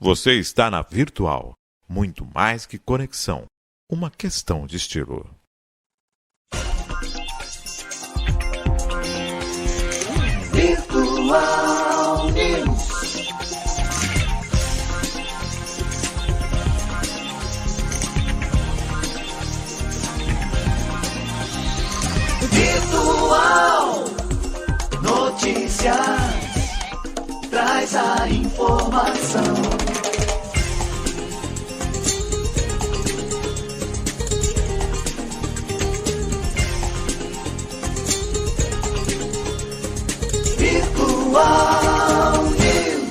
Você está na Virtual. Muito mais que conexão. Uma questão de estilo. Virtual News. Virtual Notícias. Traz a informação. Virtual News.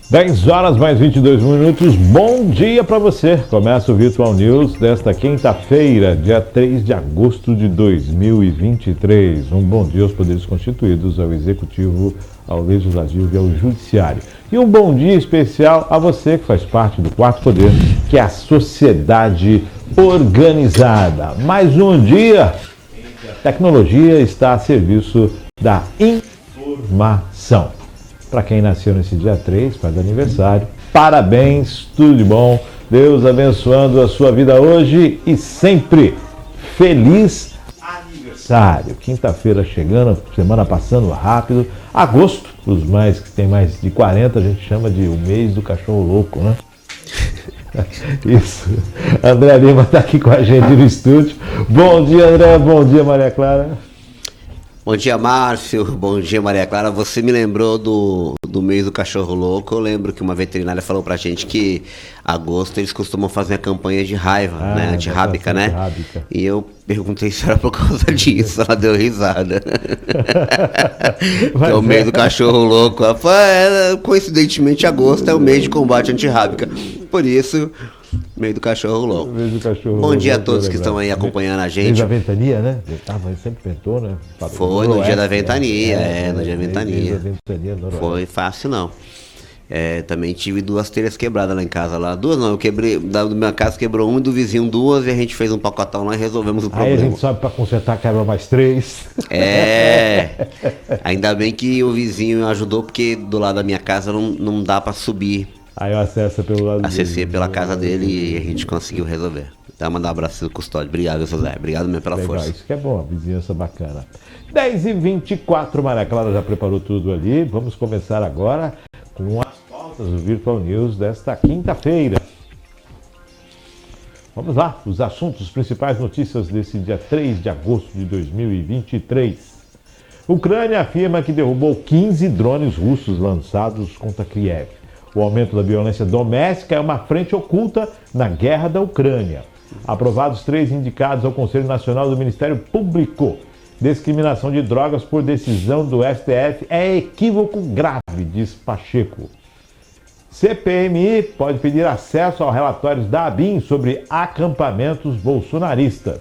10 horas mais 22 minutos. Bom dia para você. Começa o Virtual News desta quinta-feira, dia 3 de agosto de 2023. Um bom dia aos poderes constituídos, ao Executivo, ao Legislativo e ao Judiciário. E um bom dia especial a você que faz parte do quarto poder, que é a sociedade organizada. Mais um dia. A tecnologia está a serviço da informação. Para quem nasceu nesse dia 3, faz aniversário, parabéns, tudo de bom. Deus abençoando a sua vida hoje e sempre. Feliz aniversário. Quinta-feira chegando, semana passando rápido. Agosto, os mais que tem mais de 40, a gente chama de o mês do cachorro louco, né? Isso. André Lima está aqui com a gente no estúdio. Bom dia, André. Bom dia, Maria Clara. Bom dia, Márcio. Bom dia, Maria Clara. Você me lembrou do mês do cachorro louco. Eu lembro que uma veterinária falou pra gente que agosto eles costumam fazer a campanha de raiva, né? De rábica, né? Rábica. E eu perguntei se era por causa disso. Ela deu risada. É o mês do cachorro louco. Ela falou, coincidentemente, agosto é o mês de combate antirrábica. Por isso, mês do cachorro louco. Bom dia a todos que estão aí acompanhando a gente. Mês da ventania, né? Sempre ventou, né? Foi no dia da ventania, no dia da ventania. Foi fácil, não. Também tive 2 telhas quebradas lá em casa. Duas não, eu quebrei, da minha casa quebrou uma e do vizinho 2 e a gente fez um pacotão lá e resolvemos o problema. Aí a gente sobe pra consertar, quebra mais 3. Ainda bem que o vizinho ajudou, porque do lado da minha casa não dá pra subir. Aí eu acesso pelo lado dele. Acessei pela casa dele e a gente conseguiu resolver. Então, mandar um abraço do custódio. Obrigado, José. Obrigado mesmo pela força. Isso que é bom, a vizinhança bacana. 10h24, Maria Clara já preparou tudo ali. Vamos começar agora com as pautas do Virtual News desta quinta-feira. Vamos lá, os assuntos, as principais notícias desse dia 3 de agosto de 2023. Ucrânia afirma que derrubou 15 drones russos lançados contra Kiev. O aumento da violência doméstica é uma frente oculta na guerra da Ucrânia. Aprovados 3 indicados ao Conselho Nacional do Ministério Público. Discriminação de drogas por decisão do STF é equívoco grave, diz Pacheco. CPMI pode pedir acesso aos relatórios da ABIN sobre acampamentos bolsonaristas.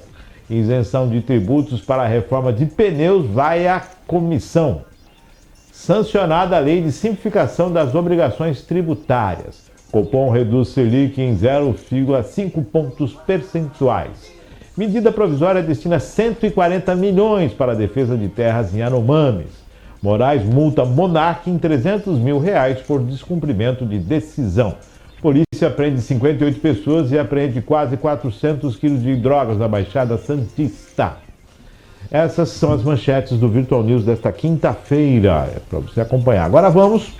Isenção de tributos para a reforma de pneus vai à comissão. Sancionada a lei de simplificação das obrigações tributárias. Copom reduz Selic em 0,5 pontos percentuais. Medida provisória destina 140 milhões para a defesa de terras em Yanomamis. Moraes multa Monark em R$300 mil por descumprimento de decisão. Polícia prende 58 pessoas e apreende quase 400 quilos de drogas na Baixada Santista. Essas são as manchetes do Virtual News desta quinta-feira, para você acompanhar. Agora vamos,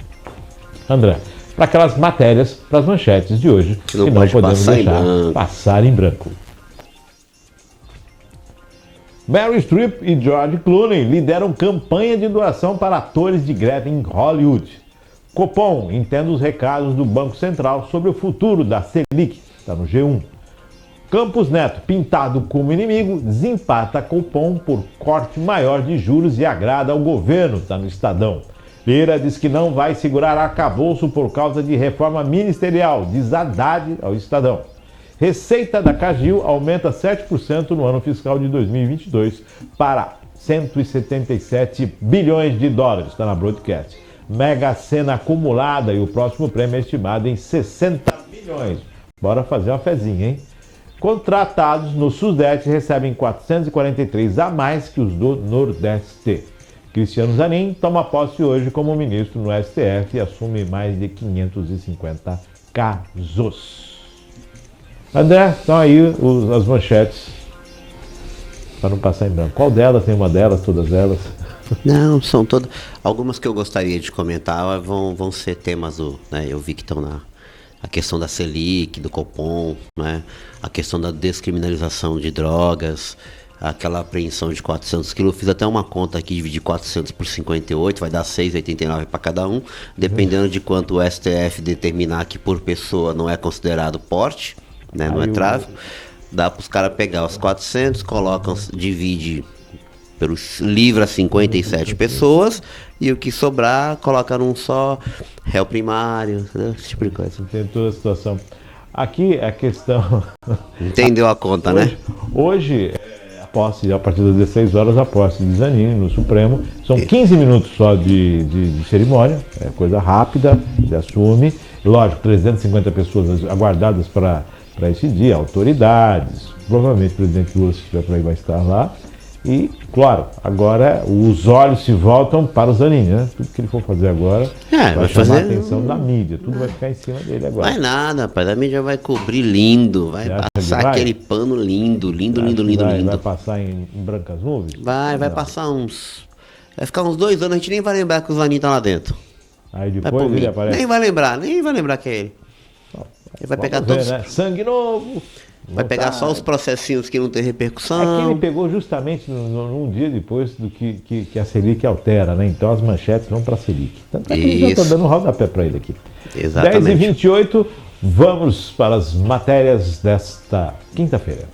André, para aquelas matérias, para as manchetes de hoje, que não podemos deixar passar em branco. Meryl Streep e George Clooney lideram campanha de doação para atores de greve em Hollywood. Copom entende os recados do Banco Central sobre o futuro da Selic, está no G1. Campos Neto, pintado como inimigo, desempata Copom por corte maior de juros e agrada ao governo, está no Estadão. Lira diz que não vai segurar arcabouço por causa de reforma ministerial, diz Haddad ao Estadão. Receita da Cargill aumenta 7% no ano fiscal de 2022 para 177 bilhões de dólares, está na Broadcast. Mega Sena acumulada e o próximo prêmio é estimado em 60 milhões. Bora fazer uma fezinha, hein? Contratados no Sudeste recebem 443 a mais que os do Nordeste. Cristiano Zanin toma posse hoje como ministro no STF e assume mais de 550 casos. André, estão aí as manchetes, para não passar em branco. Qual delas? Tem uma delas, todas elas? Não, são todas. Algumas que eu gostaria de comentar vão ser temas do. Né, eu vi que estão a questão da Selic, do Copom, né, a questão da descriminalização de drogas, aquela apreensão de 400 quilos. Eu fiz até uma conta aqui, dividir 400 por 58, vai dar 6,89 para cada um, dependendo de quanto o STF determinar que por pessoa não é considerado porte, né, não é tráfico. Dá para os caras pegar os 400, colocam, divide livra 57 pessoas e o que sobrar coloca num só réu primário, entendeu? Esse tipo de coisa. Tem toda a situação. Aqui a questão. Entendeu a conta, hoje, né? Hoje, a posse, a partir das 16 horas, a posse de Zanin no Supremo. São 15 minutos só de cerimônia, é coisa rápida, ele assume. Lógico, 350 pessoas aguardadas para esse dia, autoridades, provavelmente o presidente Lula, se estiver por aí, vai estar lá. E, claro, agora os olhos se voltam para o Zanin, né? Tudo que ele for fazer agora vai chamar a atenção da mídia. Tudo vai ficar em cima dele agora. Vai nada, rapaz. A mídia vai cobrir lindo. Vai passar aquele pano lindo. Vai passar em brancas nuvens? Vai passar uns... Vai ficar uns 2 anos, a gente nem vai lembrar que o Zanin tá lá dentro. Aí depois ele aparece. Nem vai lembrar que é ele. Ele vai pegar todos... Né? Sangue novo! Vai pegar só os processinhos que não tem repercussão. É que ele pegou justamente num dia depois do que a Selic altera, né? Então as manchetes vão para a Selic. Tanto é que ele já está dando um rodapé para ele aqui. Exatamente. 10h28, vamos para as matérias desta quinta-feira.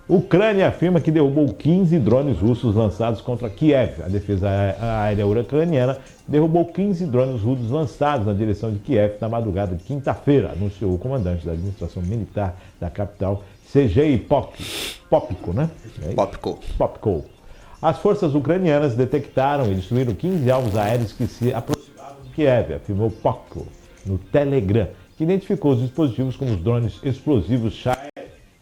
Ucrânia afirma que derrubou 15 drones russos lançados contra Kiev. A defesa aérea ucraniana derrubou 15 drones russos lançados na direção de Kiev na madrugada de quinta-feira, anunciou o comandante da administração militar da capital, Sergei Popko, né? Popko. As forças ucranianas detectaram e destruíram 15 alvos aéreos que se aproximavam de Kiev, afirmou Popko no Telegram, que identificou os dispositivos como os drones explosivos Shahed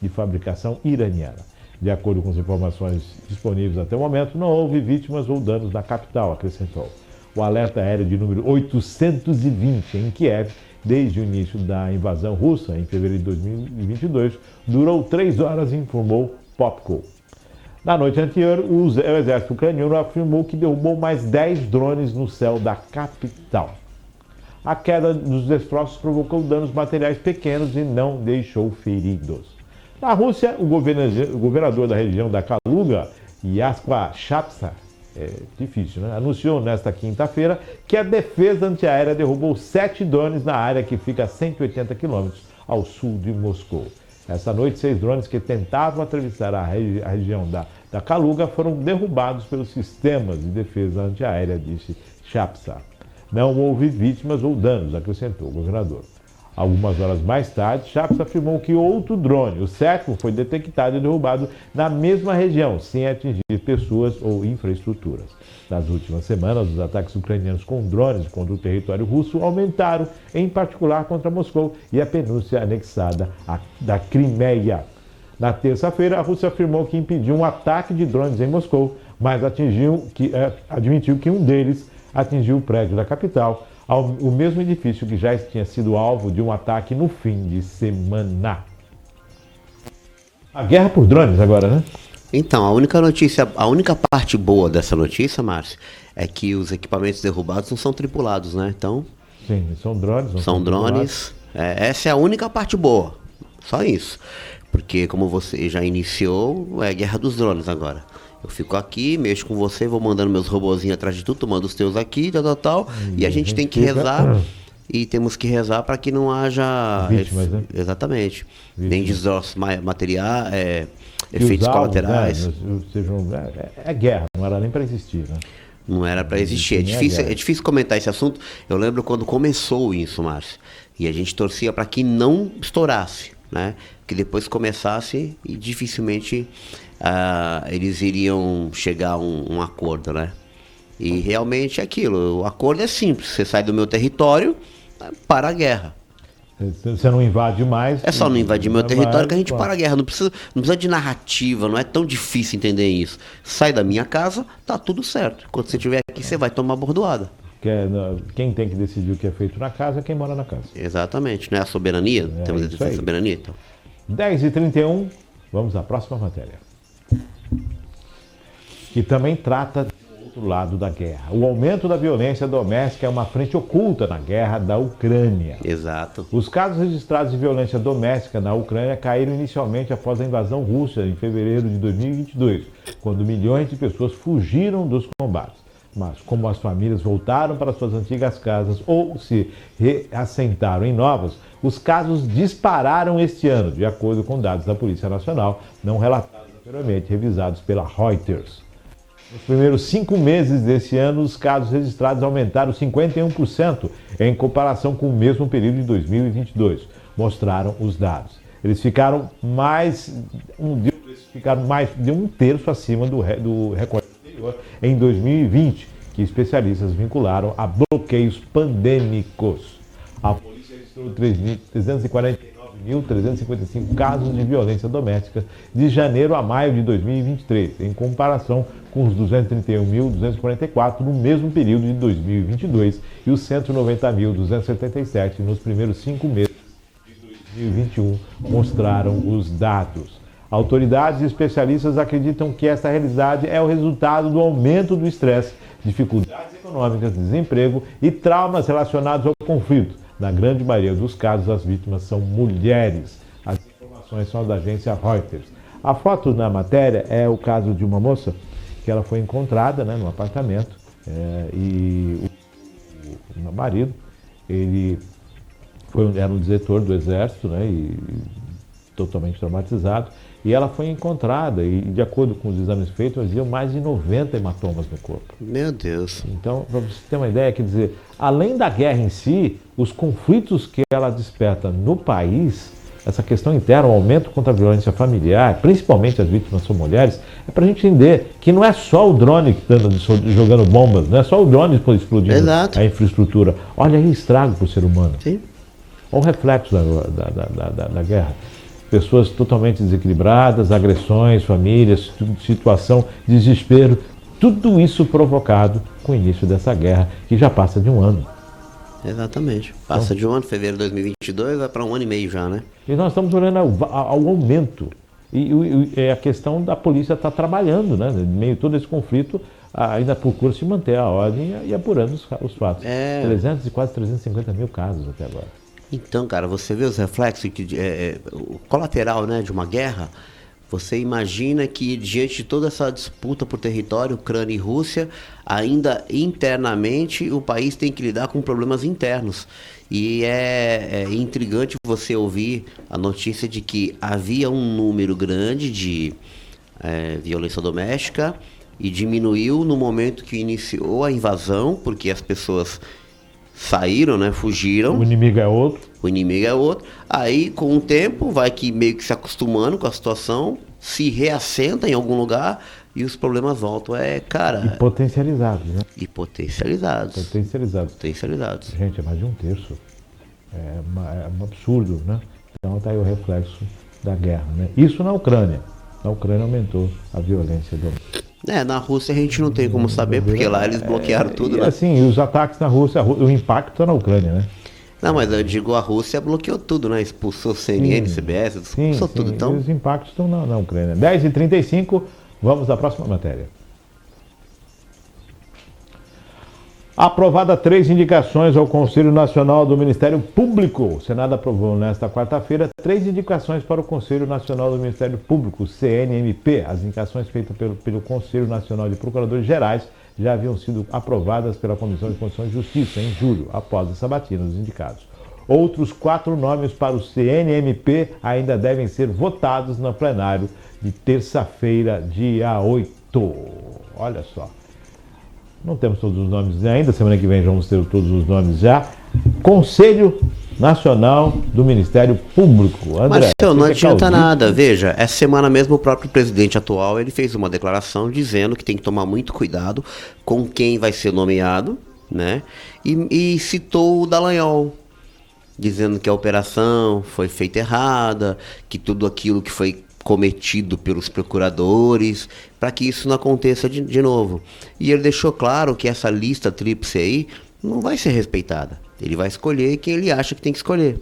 de fabricação iraniana. De acordo com as informações disponíveis até o momento, não houve vítimas ou danos na capital, acrescentou. O alerta aéreo de número 820 em Kiev, desde o início da invasão russa, em fevereiro de 2022, durou 3 horas, informou Popko. Na noite anterior, o exército ucraniano afirmou que derrubou mais 10 drones no céu da capital. A queda dos destroços provocou danos materiais pequenos e não deixou feridos. Na Rússia, o governador da região da Kaluga, Yaskva Shapsa, difícil, né? Anunciou nesta quinta-feira que a defesa antiaérea derrubou 7 drones na área que fica a 180 quilômetros ao sul de Moscou. Essa noite, 6 drones que tentavam atravessar a região da Kaluga foram derrubados pelos sistemas de defesa antiaérea, disse Shapsa. Não houve vítimas ou danos, acrescentou o governador. Algumas horas mais tarde, Shapsa afirmou que outro drone, o 7º, foi detectado e derrubado na mesma região, sem atingir pessoas ou infraestruturas. Nas últimas semanas, os ataques ucranianos com drones contra o território russo aumentaram, em particular contra Moscou e a penúncia anexada da Crimeia. Na terça-feira, a Rússia afirmou que impediu um ataque de drones em Moscou, mas admitiu que um deles atingiu o prédio da capital, o mesmo edifício que já tinha sido alvo de um ataque no fim de semana. A guerra por drones agora, né? Então, a única parte boa dessa notícia, Márcio, é que os equipamentos derrubados não são tripulados, né? Então... Sim, são drones. São drones. Essa é a única parte boa. Só isso. Porque, como você já iniciou, é a guerra dos drones agora. Eu fico aqui, mexo com você, vou mandando meus robozinhos atrás de tudo, tu manda os teus aqui, tal. E a gente tem que rezar, e temos que rezar para que não haja... vítimas, né? Exatamente. Nem destroços materiais, efeitos colaterais. Né, é guerra, não era nem para existir, né? Não era para existir. É difícil comentar esse assunto. Eu lembro quando começou isso, Márcio. E a gente torcia para que não estourasse, né? Que depois começasse e dificilmente eles iriam chegar a um acordo, né? E realmente é aquilo. O acordo é simples. Você sai do meu território, para a guerra. Você não invade mais. É só não invadir meu território que a gente claro. para a guerra. Não precisa de narrativa, não é tão difícil entender isso. Sai da minha casa, tá tudo certo. Quando você estiver aqui, você vai tomar bordoada. Quem tem que decidir o que é feito na casa é quem mora na casa. Exatamente, não é a soberania? Temos isso a aí. soberania, então. 10h31, vamos à próxima matéria. Que também trata do outro lado da guerra. O aumento da violência doméstica é uma frente oculta na guerra da Ucrânia. Exato. Os casos registrados de violência doméstica na Ucrânia caíram inicialmente após a invasão russa em fevereiro de 2022, quando milhões de pessoas fugiram dos combates. Mas como as famílias voltaram para suas antigas casas ou se reassentaram em novas, os casos dispararam este ano, de acordo com dados da Polícia Nacional, não relatados anteriormente, revisados pela Reuters. Nos primeiros 5 meses desse ano, os casos registrados aumentaram 51% em comparação com o mesmo período de 2022, mostraram os dados. Eles ficaram mais de um terço acima do recorde anterior em 2020, que especialistas vincularam a bloqueios pandêmicos. A polícia registrou 349.355 casos de violência doméstica de janeiro a maio de 2023, em comparação com os 231.244 no mesmo período de 2022 e os 190.277 nos primeiros 5 meses de 2021, mostraram os dados. Autoridades e especialistas acreditam que essa realidade é o resultado do aumento do estresse, dificuldades econômicas, desemprego e traumas relacionados ao conflito. Na grande maioria dos casos, as vítimas são mulheres. As informações são da agência Reuters. A foto na matéria é o caso de uma moça que ela foi encontrada, né, no apartamento e o marido, ele era um desertor do exército, né, e totalmente traumatizado. E ela foi encontrada e, de acordo com os exames feitos, havia mais de 90 hematomas no corpo. Meu Deus. Então, para você ter uma ideia, quer dizer, além da guerra em si, os conflitos que ela desperta no país, essa questão interna, o aumento contra a violência familiar, principalmente as vítimas são mulheres, é para a gente entender que não é só o drone que está jogando bombas, não é só o drone que explodindo Exato. a infraestrutura. Olha aí o estrago para o ser humano. Sim. Olha o reflexo da guerra. Pessoas totalmente desequilibradas, agressões, famílias, situação, desespero, tudo isso provocado com o início dessa guerra, que já passa de um ano. Exatamente. Passa de um ano, fevereiro de 2022, vai para 1 ano e meio já, né? E nós estamos olhando ao aumento. E a questão da polícia estar trabalhando, né? Em meio a todo esse conflito, ainda procura se manter a ordem e apurando os fatos. 300 e quase 350 mil casos até agora. Então, cara, você vê os reflexos, o colateral, né, de uma guerra. Você imagina que, diante de toda essa disputa por território, Ucrânia e Rússia, ainda internamente o país tem que lidar com problemas internos. E é intrigante você ouvir a notícia de que havia um número grande de violência doméstica e diminuiu no momento que iniciou a invasão, porque as pessoas saíram, né, fugiram. O inimigo é outro. O inimigo é outro. Aí, com o tempo, vai que meio que se acostumando com a situação, se reassenta em algum lugar e os problemas voltam. E potencializados, né? E potencializados. Potencializados. Gente, é mais de um terço. É um absurdo, né? Então está aí o reflexo da guerra, né? Isso na Ucrânia. Na Ucrânia aumentou a violência doméstica. Na Rússia a gente não tem como saber, porque lá eles bloquearam tudo, né? Assim, os ataques na Rússia, o impacto está na Ucrânia, né? Não, mas eu digo, a Rússia bloqueou tudo, né? Expulsou CNN, CBS, expulsou tudo. Então, os impactos estão na Ucrânia. 10h35, vamos à próxima matéria. Aprovada 3 indicações ao Conselho Nacional do Ministério Público. O Senado aprovou nesta quarta-feira 3 indicações para o Conselho Nacional do Ministério Público, CNMP. As indicações feitas pelo Conselho Nacional de Procuradores Gerais já haviam sido aprovadas pela Comissão de Constituição e Justiça em julho, após a sabatina dos indicados. Outros 4 nomes para o CNMP ainda devem ser votados no plenário de terça-feira, dia 8. Olha só. Não temos todos os nomes ainda, semana que vem já vamos ter todos os nomes já. Conselho Nacional do Ministério Público. André, mas não adianta nada, veja, essa semana mesmo o próprio presidente atual, ele fez uma declaração dizendo que tem que tomar muito cuidado com quem vai ser nomeado, né? E citou o Dallagnol. dizendo que a operação foi feita errada, que tudo aquilo que foi cometido pelos procuradores, para que isso não aconteça de novo. E ele deixou claro que essa lista tríplice aí não vai ser respeitada. Ele vai escolher quem ele acha que tem que escolher.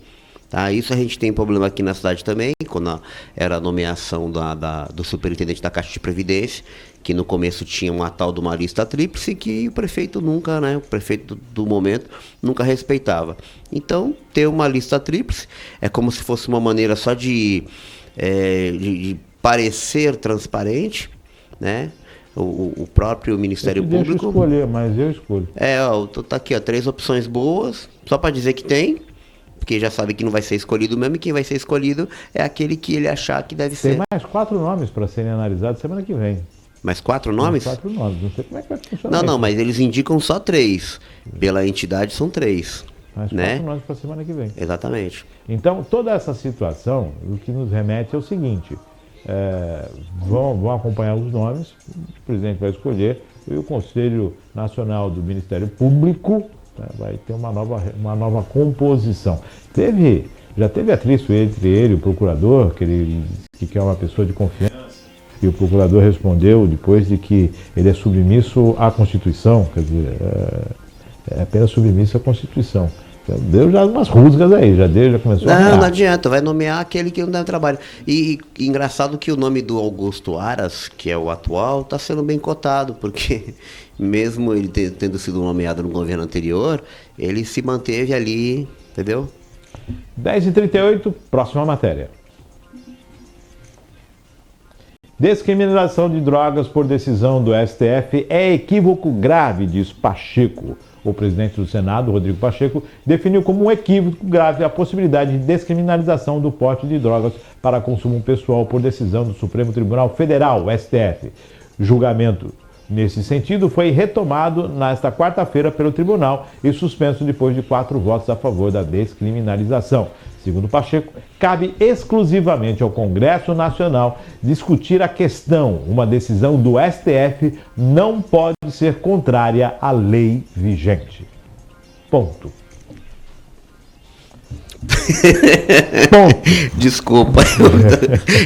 Tá? Isso a gente tem problema aqui na cidade também, quando era a nomeação do superintendente da Caixa de Previdência, que no começo tinha uma tal de uma lista tríplice que o prefeito nunca, né, o prefeito do momento nunca respeitava. Então, ter uma lista tríplice é como se fosse uma maneira só de parecer transparente, né? O próprio Ministério Público... Deixa eu escolher, mas eu escolho. Tá aqui, 3 opções boas, só para dizer que tem, porque já sabe que não vai ser escolhido mesmo, e quem vai ser escolhido é aquele que ele achar que deve ser. Tem mais 4 nomes para serem analisados semana que vem. Mais 4 nomes? 4 nomes, não sei como é que vai funcionar. Não, mas eles indicam só 3. Pela entidade são 3. Mais 4 né? nomes para semana que vem. Exatamente. Então, toda essa situação, o que nos remete é o seguinte: vão acompanhar os nomes, o presidente vai escolher, e o Conselho Nacional do Ministério Público, né, vai ter uma nova composição. Já teve atrito entre ele e o procurador, que ele que quer uma pessoa de confiança, e o procurador respondeu depois de que ele é submisso à Constituição, quer dizer, é apenas submisso à Constituição. Então, deu já umas rusgas aí, já começou a Não adianta, vai nomear aquele que não dá trabalho. E engraçado que o nome do Augusto Aras, que é o atual, está sendo bem cotado, porque mesmo ele tendo sido nomeado no governo anterior, ele se manteve ali, entendeu? 10h38, próxima matéria. Descriminalização de drogas por decisão do STF é equívoco grave, diz Pacheco. O presidente do Senado, Rodrigo Pacheco, definiu como um equívoco grave a possibilidade de descriminalização do porte de drogas para consumo pessoal por decisão do Supremo Tribunal Federal, STF. Julgamento nesse sentido foi retomado nesta quarta-feira pelo tribunal e suspenso depois de 4 votos a favor da descriminalização. Segundo Pacheco, cabe exclusivamente ao Congresso Nacional discutir a questão. Uma decisão do STF não pode ser contrária à lei vigente. Ponto. Ponto. Desculpa,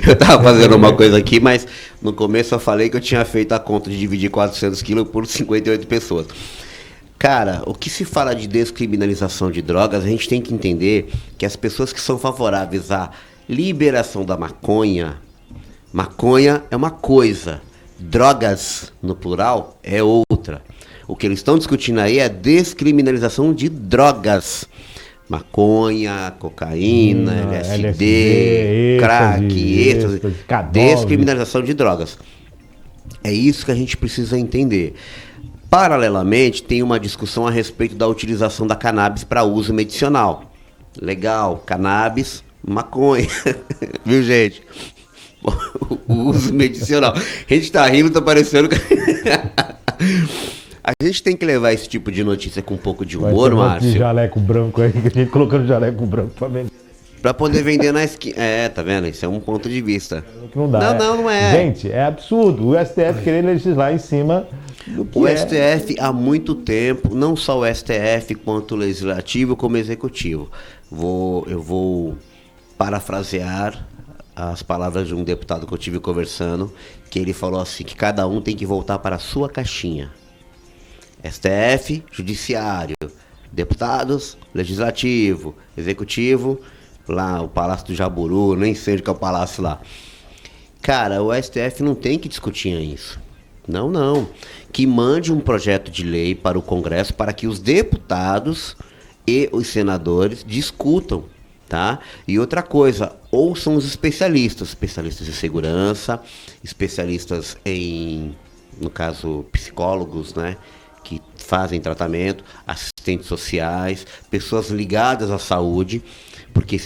eu tava fazendo uma coisa aqui, mas no começo eu falei que eu tinha feito a conta de dividir 400 quilos por 58 pessoas. Cara, o que se fala de descriminalização de drogas, a gente tem que entender que as pessoas que são favoráveis à liberação da maconha é uma coisa, drogas, no plural, é outra. O que eles estão discutindo aí é a descriminalização de drogas. Maconha, cocaína, LSD, crack, êxtase, descriminalização de drogas. É isso que a gente precisa entender. Paralelamente, tem uma discussão a respeito da utilização da cannabis para uso medicinal. Legal, cannabis, maconha, viu, gente? O uso medicinal. A gente tá rindo, tá parecendo que... A gente tem que levar esse tipo de notícia com um pouco de humor, Márcio. De jaleco branco aí, que a gente colocando jaleco branco pra vender. Pra poder vender na esquina. Tá vendo? Isso é um ponto de vista. Não dá. Não é. Gente, é absurdo. O STF querer legislar em cima do que o STF há muito tempo, não só o STF, quanto o Legislativo, como o Executivo. Eu vou parafrasear as palavras de um deputado que eu tive conversando, que ele falou assim, que cada um tem que voltar para a sua caixinha. STF, Judiciário, deputados, Legislativo, Executivo, lá o Palácio do Jaburu, nem sei onde que é o palácio lá. Cara, o STF não tem que discutir isso. Não. Que mande um projeto de lei para o Congresso para que os deputados e os senadores discutam, tá? E outra coisa, ouçam os especialistas em segurança, especialistas no caso, psicólogos, né? Que fazem tratamento, assistentes sociais, pessoas ligadas à saúde, porque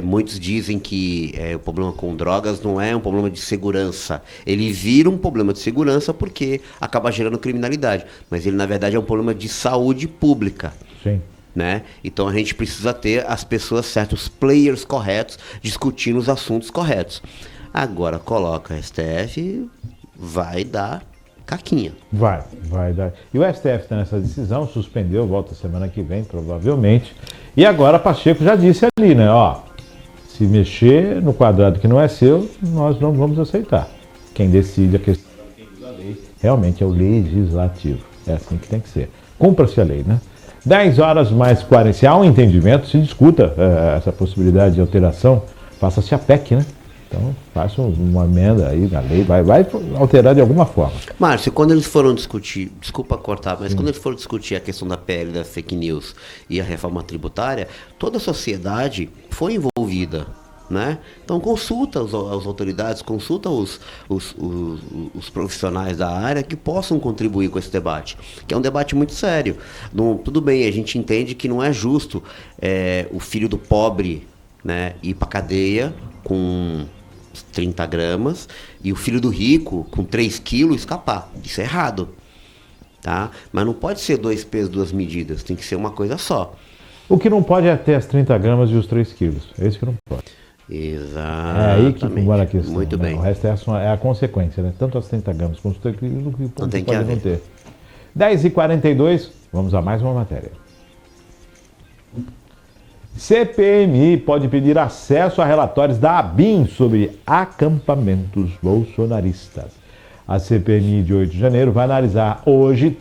muitos dizem que o problema com drogas não é um problema de segurança. Ele vira um problema de segurança porque acaba gerando criminalidade, mas ele na verdade é um problema de saúde pública. Sim. Né? Então a gente precisa ter as pessoas certas, os players corretos, discutindo os assuntos corretos. Agora coloca a STF, vai dar caquinha. Vai dar. E o STF está nessa decisão, suspendeu, volta semana que vem, provavelmente. E agora Pacheco já disse ali, né? Ó, se mexer no quadrado que não é seu, nós não vamos aceitar. Quem decide a questão da lei realmente é o legislativo. É assim que tem que ser. Cumpra-se a lei, né? 10 horas mais 40. Se há um entendimento, se discuta essa possibilidade de alteração, faça-se a PEC, né? Então, faça uma emenda aí na lei, vai alterar de alguma forma. Márcio, quando eles foram discutir, desculpa cortar, mas quando eles foram discutir a questão da PL, da fake news e a reforma tributária, toda a sociedade foi envolvida, né? Então consulta as autoridades, consulta os profissionais da área que possam contribuir com esse debate, que é um debate muito sério. Tudo bem, a gente entende que não é justo o filho do pobre, né, ir para cadeia com 30 gramas e o filho do rico com 3 quilos escapar. Isso é errado, tá? Mas não pode ser 2 pesos, 2 medidas, tem que ser uma coisa só. O que não pode é ter as 30 gramas e os 3 quilos, é isso que não pode. Exatamente. É aí que mora a questão. Muito né? bem. O resto é a consequência, né? Tanto as 30 gramas quanto os 3 quilos Não tem que pode haver. não ter. 10h42, vamos a mais uma matéria. CPMI pode pedir acesso a relatórios da ABIN sobre acampamentos bolsonaristas. A CPMI de 8 de janeiro vai analisar hoje,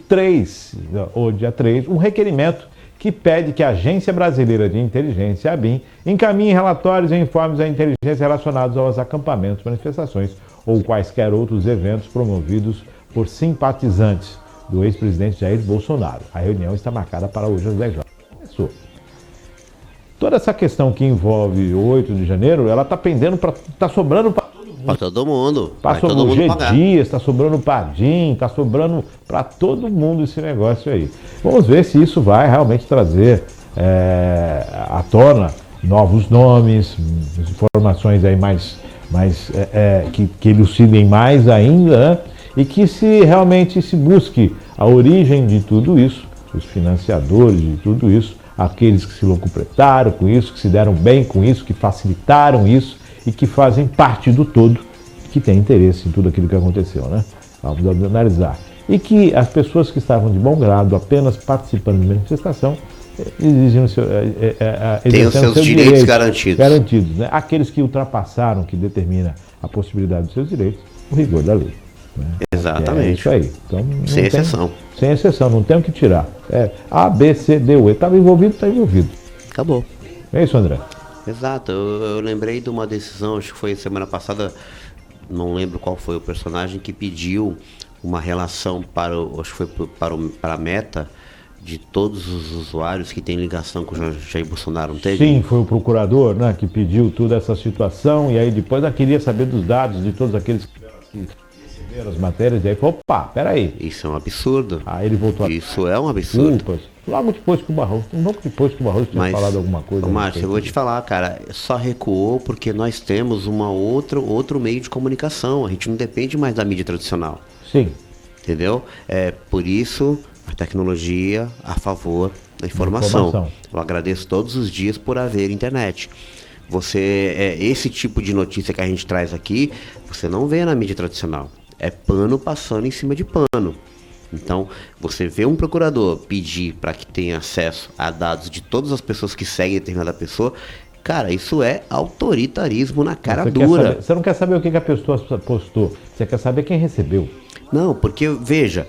dia 3, um requerimento que pede que a Agência Brasileira de Inteligência, a ABIN, encaminhe relatórios e informes da inteligência relacionados aos acampamentos, manifestações ou quaisquer outros eventos promovidos por simpatizantes do ex-presidente Jair Bolsonaro. A reunião está marcada para hoje às 10 horas. Começou. Toda essa questão que envolve o 8 de janeiro, ela está pendendo para. Está sobrando para todo mundo. Para todo mundo. Para Vai todo o mundo G pagar. Dias, está sobrando para Din, está sobrando para todo mundo esse negócio aí. Vamos ver se isso vai realmente trazer à tona novos nomes, informações aí que elucidem mais ainda, né? E que se realmente se busque a origem de tudo isso, os financiadores de tudo isso, aqueles que se locupletaram com isso, que se deram bem com isso, que facilitaram isso e que fazem parte do todo, que tem interesse em tudo aquilo que aconteceu, né? Vamos analisar. E que as pessoas que estavam de bom grado apenas participando de manifestação exigem Tem os seus direitos garantidos. Garantidos, né? Aqueles que ultrapassaram, que determina a possibilidade dos seus direitos, o rigor da lei. Né? Exatamente. É isso aí. Então, Sem exceção. Sem exceção, não tem o que tirar. A, B, C, D, U. Estava envolvido, está envolvido. Acabou. É isso, André. Exato. Eu lembrei de uma decisão, acho que foi semana passada, não lembro qual foi o personagem, que pediu uma relação acho que foi para a Meta, de todos os usuários que têm ligação com o Jair Bolsonaro, não teve? Sim, foi o procurador, né, que pediu toda essa situação e aí depois ela queria saber dos dados de todos aqueles que receberam as matérias e aí falou, opa, peraí. Isso é um absurdo. Aí ele voltou Isso é um absurdo. culpas. Logo depois que o Barroso tinha falado alguma coisa. Márcio, eu vou te falar, cara, só recuou porque nós temos outro meio de comunicação. A gente não depende mais da mídia tradicional. Sim. Entendeu? Por isso, a tecnologia a favor da informação. Eu agradeço todos os dias por haver internet. Esse tipo de notícia que a gente traz aqui, você não vê na mídia tradicional. É pano passando em cima de pano. Então, você vê um procurador pedir para que tenha acesso a dados de todas as pessoas que seguem determinada pessoa, cara, isso é autoritarismo na cara dura. Você não quer saber o que a pessoa postou, você quer saber quem recebeu. Não, porque, veja,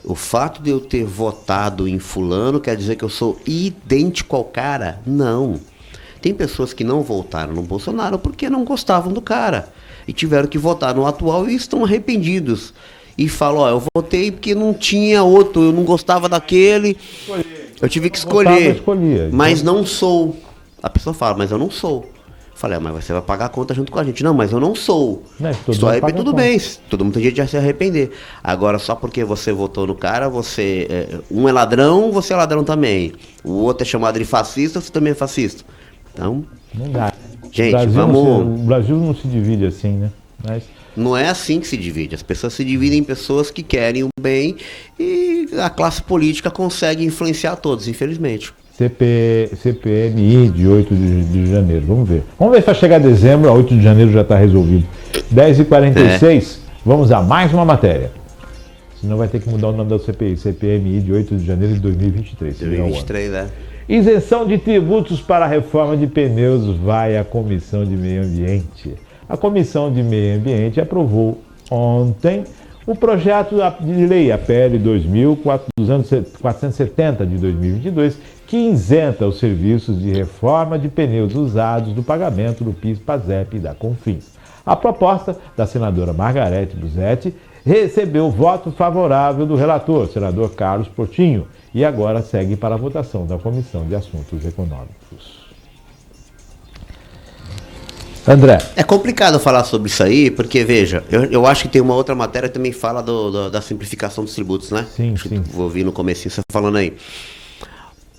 o fato de eu ter votado em fulano quer dizer que eu sou idêntico ao cara? Não. Tem pessoas que não votaram no Bolsonaro porque não gostavam do cara e tiveram que votar no atual e estão arrependidos. E falam, eu votei porque não tinha outro, eu não gostava daquele, eu tive que escolher, mas não sou. A pessoa fala, mas eu não sou. Falei, mas você vai pagar a conta junto com a gente. Não, mas eu não sou. Estou arrependido, tudo bem, todo mundo tem direito de se arrepender. Agora, só porque você votou no cara, um é ladrão, você é ladrão também. O outro é chamado de fascista, você também é fascista. Então, não dá. Gente, O Brasil não se divide assim, né? Mas não é assim que se divide. As pessoas se dividem em pessoas que querem o bem e a classe política consegue influenciar todos, infelizmente. CPMI de 8 de janeiro, vamos ver. Vamos ver se vai chegar dezembro, a 8 de janeiro já está resolvido. 10h46, vamos a mais uma matéria. Senão vai ter que mudar o nome da CPI, CPMI de 8 de janeiro de 2023. 2023, né? Isenção de tributos para a reforma de pneus vai à Comissão de Meio Ambiente. A Comissão de Meio Ambiente aprovou ontem o projeto de lei, a PL 2470 de 2022, que isenta os serviços de reforma de pneus usados do pagamento do PIS/PASEP e da CONFINS. A proposta da senadora Margarete Busetti recebeu voto favorável do relator, senador Carlos Portinho, e agora segue para a votação da Comissão de Assuntos Econômicos. André. É complicado falar sobre isso aí, porque, veja, eu acho que tem uma outra matéria que também fala da simplificação dos tributos, né? Sim, acho sim. Que vou ouvir no comecinho você falando aí.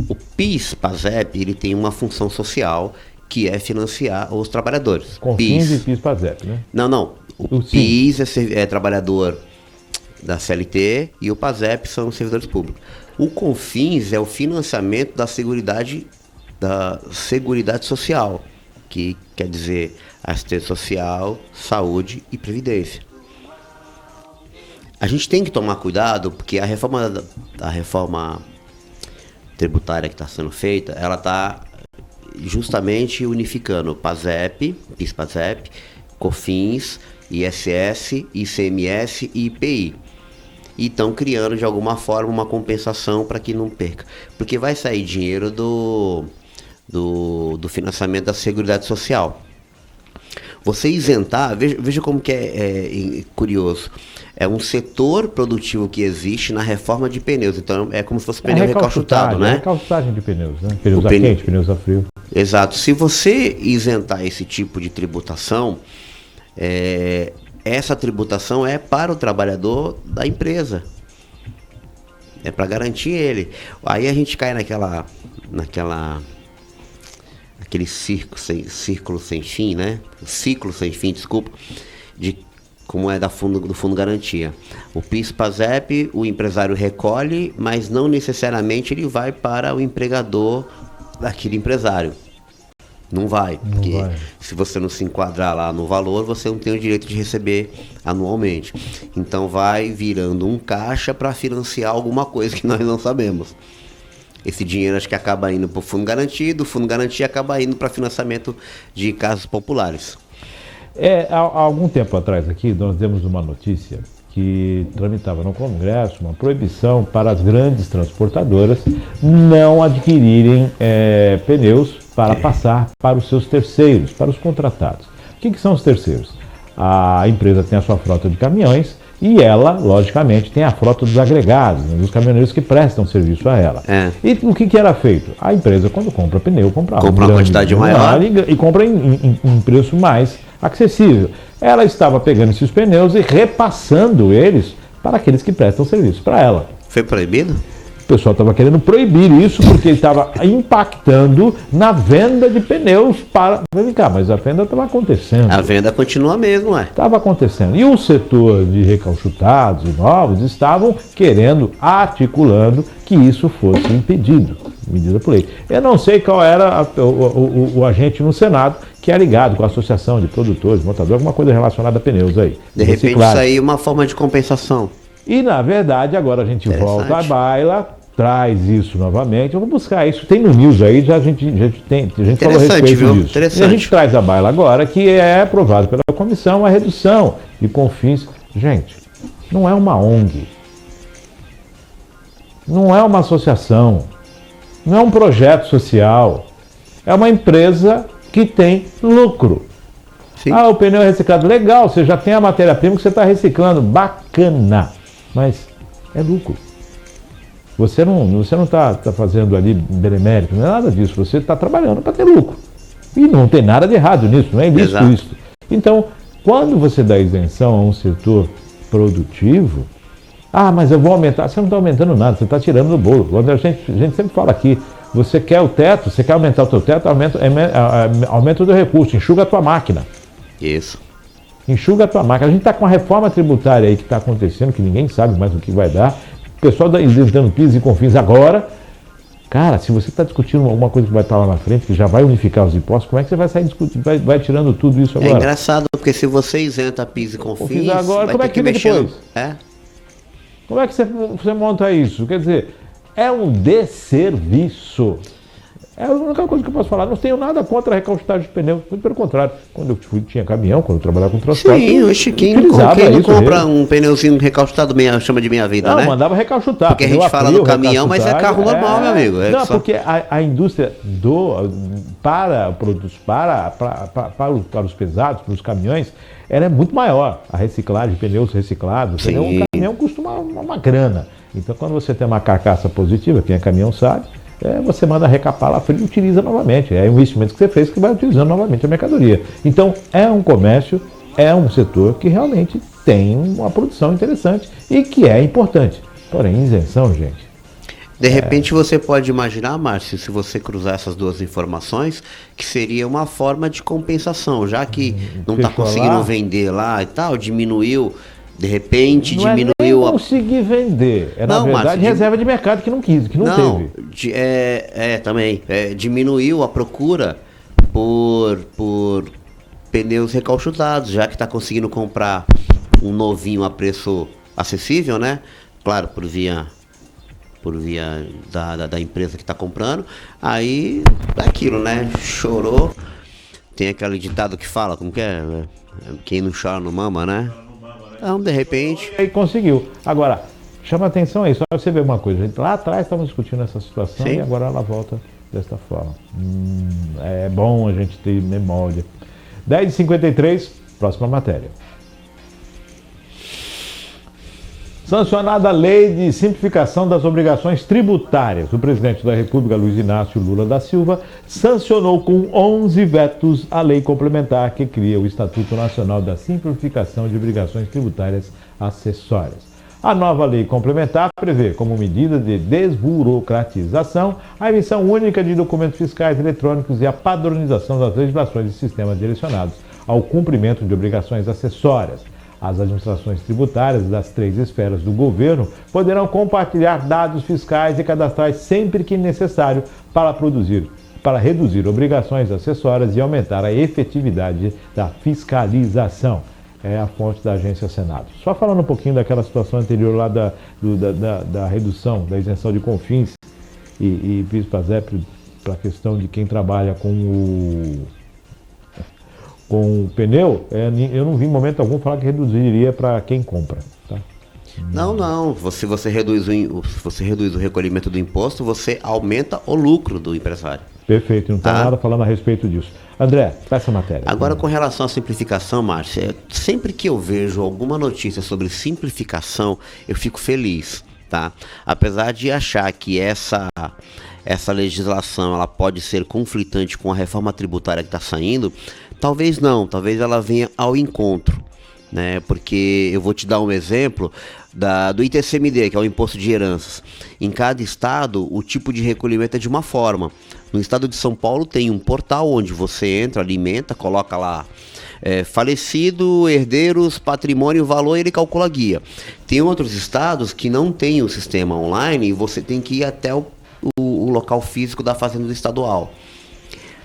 O PIS/PASEP, ele tem uma função social que é financiar os trabalhadores. CONFINS e PIS/PASEP, né? Não. O PIS é trabalhador da CLT e o PASEP são os servidores públicos. O CONFINS é o financiamento da Seguridade Social, que quer dizer assistência social, saúde e previdência. A gente tem que tomar cuidado porque a reforma tributária que está sendo feita, ela está justamente unificando PASEP, PIS/PASEP, COFINS, ISS, ICMS e IPI. E estão criando de alguma forma uma compensação para que não perca. Porque vai sair dinheiro do financiamento da Seguridade Social. Você isentar, veja como que é curioso. É um setor produtivo que existe na reforma de pneus. Então é como se fosse pneu recalchutado, né? É recalchutagem de pneus, né? Pneus a quente, pneus a frio. Exato. Se você isentar esse tipo de tributação, essa tributação é para o trabalhador da empresa. É para garantir ele. Aí a gente cai aquele círculo sem fim, né? Ciclo sem fim, desculpa, de como é do Fundo Garantia. O PIS/PASEP, o empresário recolhe, mas não necessariamente ele vai para o empregador daquele empresário. Não vai, porque se você não se enquadrar lá no valor, você não tem o direito de receber anualmente. Então vai virando um caixa para financiar alguma coisa que nós não sabemos. Esse dinheiro acho que acaba indo para o Fundo Garantia, do Fundo Garantia acaba indo para financiamento de casas populares. Há algum tempo atrás aqui, nós demos uma notícia que tramitava no Congresso uma proibição para as grandes transportadoras não adquirirem pneus para passar para os seus terceiros, para os contratados. O que são os terceiros? A empresa tem a sua frota de caminhões e ela, logicamente, tem a frota dos agregados, dos caminhoneiros que prestam serviço a ela. E o que era feito? A empresa, quando compra pneu, compra uma quantidade maior e compra em preço mais acessível. Ela estava pegando esses pneus e repassando eles para aqueles que prestam serviço para ela. Foi proibido? O pessoal estava querendo proibir isso porque estava impactando na venda de pneus para... Vem cá, mas a venda estava acontecendo. A venda continua mesmo, Estava acontecendo. E o setor de recalchutados e novos estavam articulando que isso fosse impedido, medida por lei. Eu não sei qual era o agente no Senado que é ligado com a Associação de Produtores, Montadores, alguma coisa relacionada a pneus aí. De repente isso aí é uma forma de compensação. E na verdade agora a gente volta à baila, traz isso novamente. Eu vou buscar isso, tem no news aí, a gente falou a respeito disso. E a gente traz à baila agora que é aprovado pela comissão a redução de CONFINS. Gente, não é uma ONG, não é uma associação, não é um projeto social, é uma empresa que tem lucro. Sim. O pneu é reciclado, legal, você já tem a matéria-prima que você está reciclando, bacana, mas é lucro. Você não está fazendo ali benemérito, não é nada disso, você está trabalhando para ter lucro. E não tem nada de errado nisso, não é ilícito isso. Então, quando você dá isenção a um setor produtivo, mas eu vou aumentar, você não está aumentando nada, você está tirando do bolo. A gente sempre fala aqui, você quer o teto, você quer aumentar o teu teto, aumenta o teu recurso, enxuga a tua máquina. Isso. Enxuga a tua máquina. A gente está com a reforma tributária aí que está acontecendo, que ninguém sabe mais o que vai dar. O pessoal isentando PIS e CONFINS agora. Cara, se você está discutindo alguma coisa que vai estar lá na frente, que já vai unificar os impostos, como é que você vai sair discutindo, vai tirando tudo isso agora? É engraçado, porque se você isenta PIS e CONFINS, agora, como é que fica depois? Como é que você monta isso? Quer dizer, é um desserviço. É a única coisa que eu posso falar. Não tenho nada contra a recalchutada de pneus. Muito pelo contrário. Quando eu tinha caminhão, quando eu trabalhava com transporte. Sim, hoje quem não compra um pneuzinho recalchutado, chama de meia-vida, né? Não, mandava recalchutar. Porque a gente fala do caminhão, mas é carro normal, meu amigo. Não, porque a indústria para produtos, para os pesados, para os caminhões, ela é muito maior. A reciclagem de pneus reciclados. Um caminhão custa uma grana. Então, quando você tem uma carcaça positiva, quem é caminhão sabe, você manda recapar lá frio e utiliza novamente. É um investimento que você fez que vai utilizando novamente a mercadoria. Então, é um comércio, é um setor que realmente tem uma produção interessante e que é importante. Porém, isenção, gente. De repente você pode imaginar, Márcio, se você cruzar essas duas informações, que seria uma forma de compensação, já que não está conseguindo vender lá e tal, diminuiu. De repente não diminuiu é nem conseguir vender. Na verdade, Márcio, reserva de mercado que não quis, que não teve. Também. Diminuiu a procura por pneus recalchutados, já que está conseguindo comprar um novinho a preço acessível, né? Claro, por via da empresa que está comprando. Aí, aquilo, né? Chorou. Tem aquele ditado que fala, como que é? Quem não chora não mama, né? Então, de repente... Aí conseguiu. Agora, chama atenção aí, só você ver uma coisa. A gente, lá atrás estávamos discutindo essa situação. Sim. E agora ela volta desta forma. É bom a gente ter memória. 10h53, próxima matéria. Sancionada a lei de simplificação das obrigações tributárias. O presidente da República, Luiz Inácio Lula da Silva, sancionou com 11 vetos a lei complementar que cria o Estatuto Nacional da Simplificação de Obrigações Tributárias Acessórias. A nova lei complementar prevê, como medida de desburocratização, a emissão única de documentos fiscais eletrônicos e a padronização das legislações e sistemas direcionados ao cumprimento de obrigações acessórias. As administrações tributárias das 3 esferas do governo poderão compartilhar dados fiscais e cadastrais sempre que necessário para reduzir obrigações acessórias e aumentar a efetividade da fiscalização. É a fonte da agência Senado. Só falando um pouquinho daquela situação anterior lá da redução, da isenção de CONFINS e PIS/PASEP para a questão de quem trabalha com o pneu, eu não vi em momento algum falar que reduziria para quem compra. Tá? Não. Se você reduz o recolhimento do imposto, você aumenta o lucro do empresário. Perfeito, não está nada falando a respeito disso. André, essa matéria. Agora, com relação à simplificação, Márcia, sempre que eu vejo alguma notícia sobre simplificação, eu fico feliz, tá? Apesar de achar que essa legislação ela pode ser conflitante com a reforma tributária que está saindo, talvez ela venha ao encontro, né? Porque eu vou te dar um exemplo do ITCMD, que é o Imposto de Heranças. Em cada estado, o tipo de recolhimento é de uma forma. No estado de São Paulo tem um portal onde você entra, alimenta, coloca lá falecido, herdeiros, patrimônio, valor, e ele calcula a guia. Tem outros estados que não tem o sistema online e você tem que ir até o local físico da fazenda estadual.